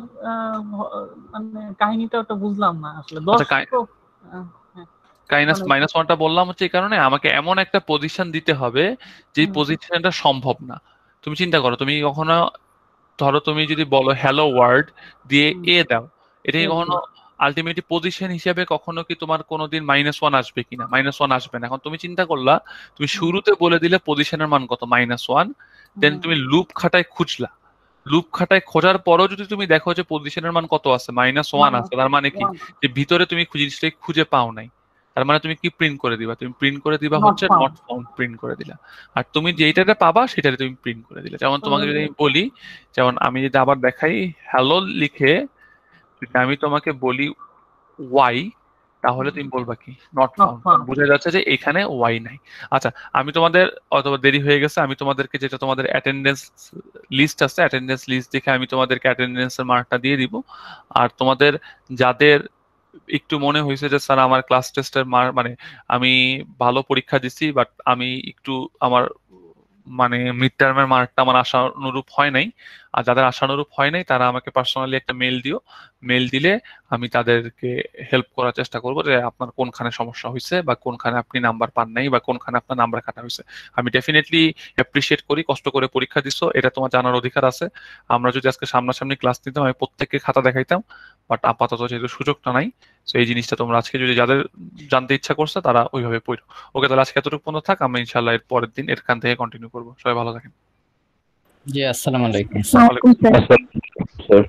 মানে কাহিনীটা ওটা বুঝলাম না আসলে। 10 আচ্ছা, তো হ্যাঁ, -1টা বললাম হচ্ছে এই কারণে আমাকে এমন একটা পজিশন দিতে হবে যে পজিশনটা সম্ভব না। তুমি চিন্তা করো, তুমি কখনো ধরো তুমি যদি বলো হ্যালো ওয়ার্ল্ড দিয়ে এ দাও, এটা কি কখনো আলটিমেটলি পজিশন হিসেবে কখনো কি তোমার কোনোদিন -1 আসবে কিনা? -1 আসবে না। এখন তুমি চিন্তা করলা তুমি শুরুতে বলে দিলে পজিশনের মান কত, -1, দেন তুমি লুপ খাটায় খুঁজলা, লুপ খাটায় খোঁজার পরও যদি তুমি দেখো যে পজিশনের মান কত আছে, -1 আছে, তার মানে কি যে ভিতরে তুমি জিনিসটাই খুঁজে পাও নাই। তার মানে তুমি কি প্রিন্ট করে দিবা? তুমি প্রিন্ট করে দিবা হচ্ছে নট ফাউন্ড প্রিন্ট করে দিলা। আর তুমি যেইটাতে পাবা সেটাতে তুমি প্রিন্ট করে দিলে। যেমন তোমাকে যদি আমি বলি, যেমন আমি যদি আবার দেখাই হ্যালো লিখে যদি আমি তোমাকে বলি ওয়াই, তাহলে তুমি বলবা কি নট ফাউন্ড। বোঝা যাচ্ছে যে এখানে ওয়াই নাই। আচ্ছা, আমি তোমাদের অথবা দেরি হয়ে গেছে, আমি তোমাদেরকে যেটা তোমাদের অ্যাটেন্ডেন্স লিস্ট আছে, অ্যাটেন্ডেন্স লিস্ট দেখে আমি তোমাদেরকে অ্যাটেন্ডেন্সের মার্কটা দিয়ে দিব। আর তোমাদের যাদের একটু মনে হয়েছে যে স্যার আমার ক্লাস টেস্টের মানে আমি ভালো পরীক্ষা দিছি বাট আমি একটু আমার মানে মিড টার্মের মার্কটা আমার আশানুরূপ হয় নাই, আর যাদের আশানুরূপ হয় নাই তারা আমাকে পার্সোনালি একটা মেল দিও। মেল দিলে আমি তাদেরকে হেল্প করার চেষ্টা করবো যে আপনার কোনখানে সমস্যা হয়েছে বা কোনখানে আপনি নাম্বার পান নাই বা কোনখানে আপনার নাম্বার কাটা হয়েছে। আমি ডেফিনেটলি অ্যাপ্রিসিয়েট করি, কষ্ট করে পরীক্ষা দিছো, এটা তোমার জানার অধিকার আছে। আমরা যদি আজকে সামনাসামনি ক্লাস নিতাম আমি প্রত্যেককে খাতা দেখাইতাম, বাট আপাতত যেহেতু সুযোগটা নাই, তো এই জিনিসটা তোমরা আজকে যদি যাদের জানতে ইচ্ছা করছে তারা ওইভাবে পড়ো। ওকে, তাহলে আজকে এতটুকু পর্যন্ত থাক, আমি ইনশাল্লাহ এর পরের দিন এখান থেকে কন্টিনিউ করবো। সবাই ভালো থাকেন। জি, আসসালামু আলাইকুম। ওয়ালাইকুম স্যার।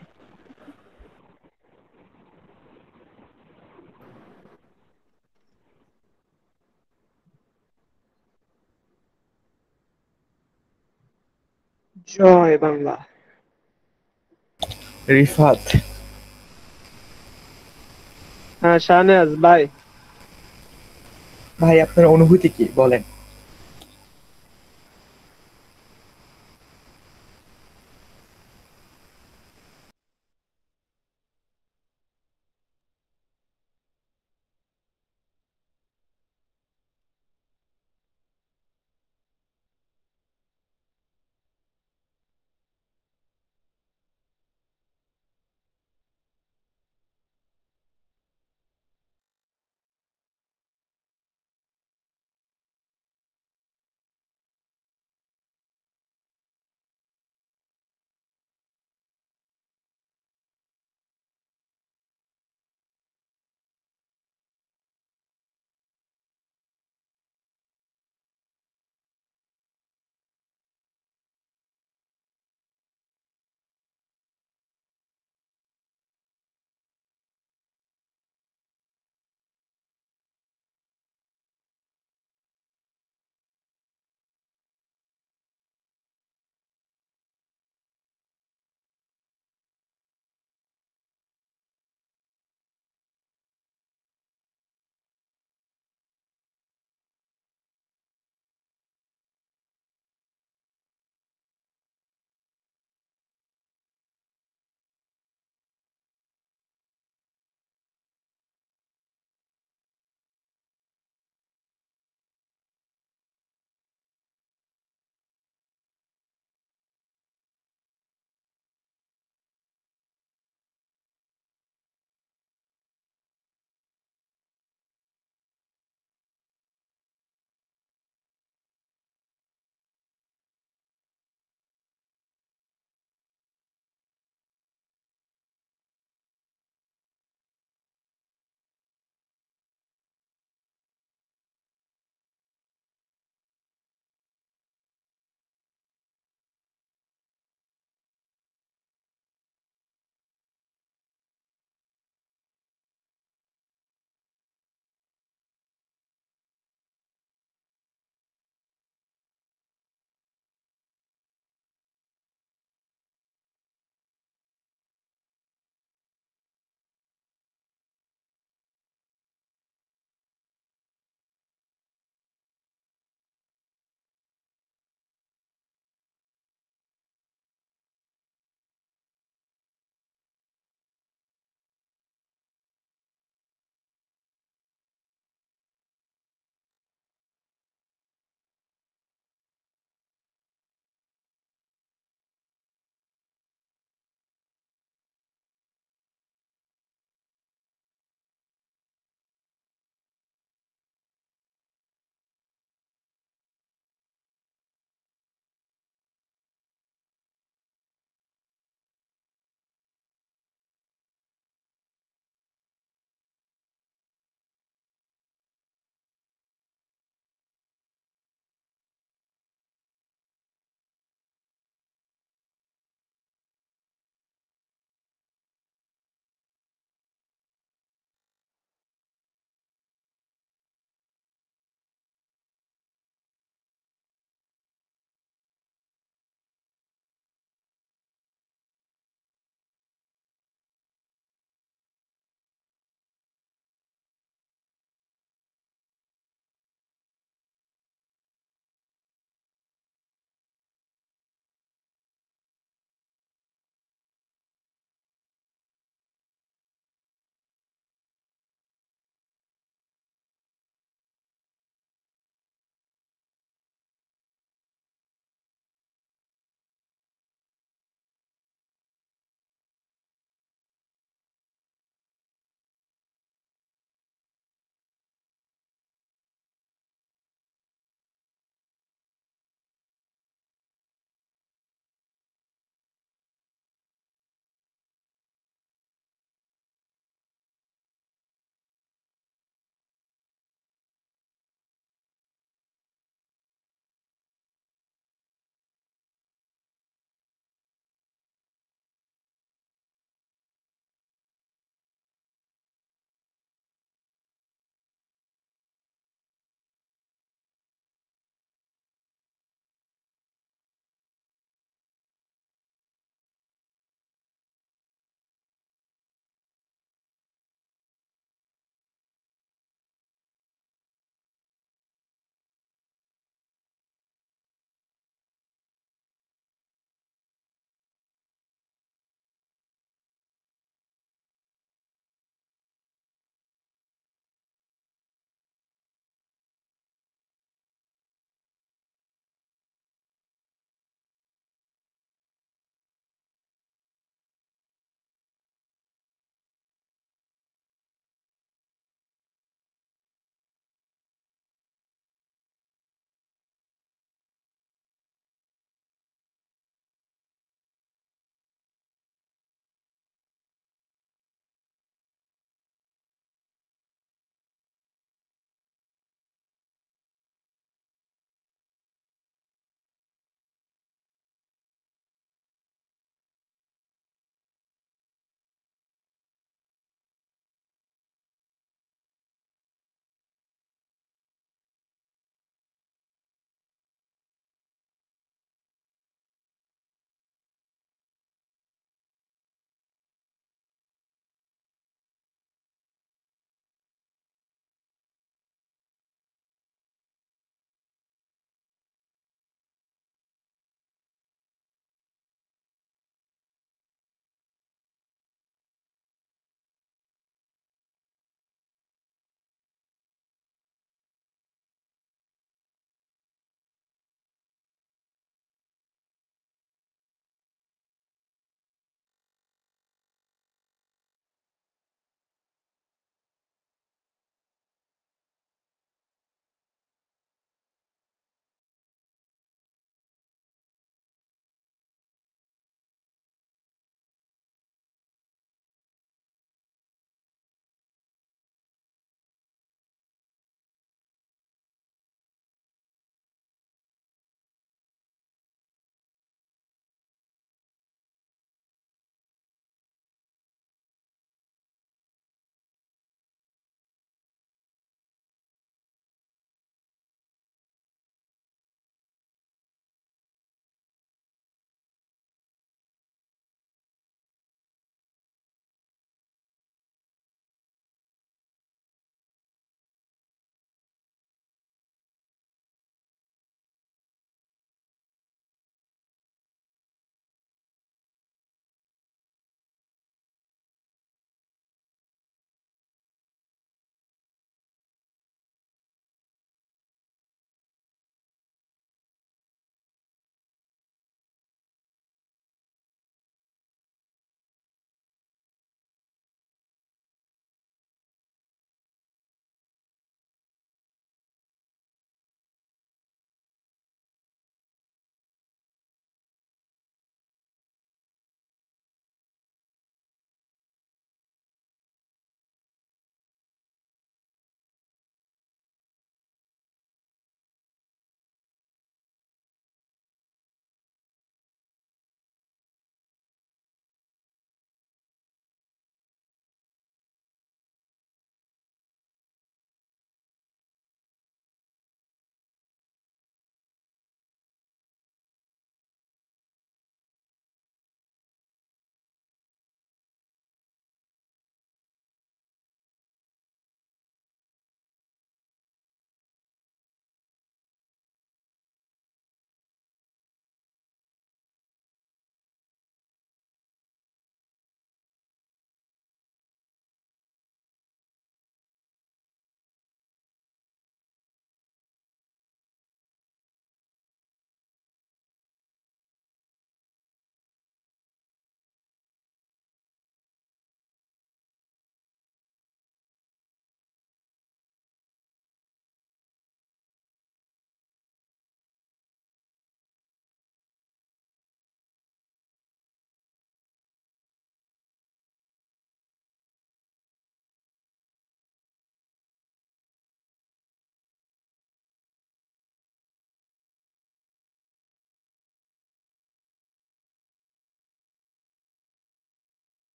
জয় বাংলা। রিফাত। হ্যাঁ শাহনাজ ভাই। ভাই আপনার অনুভূতি কি বলেন?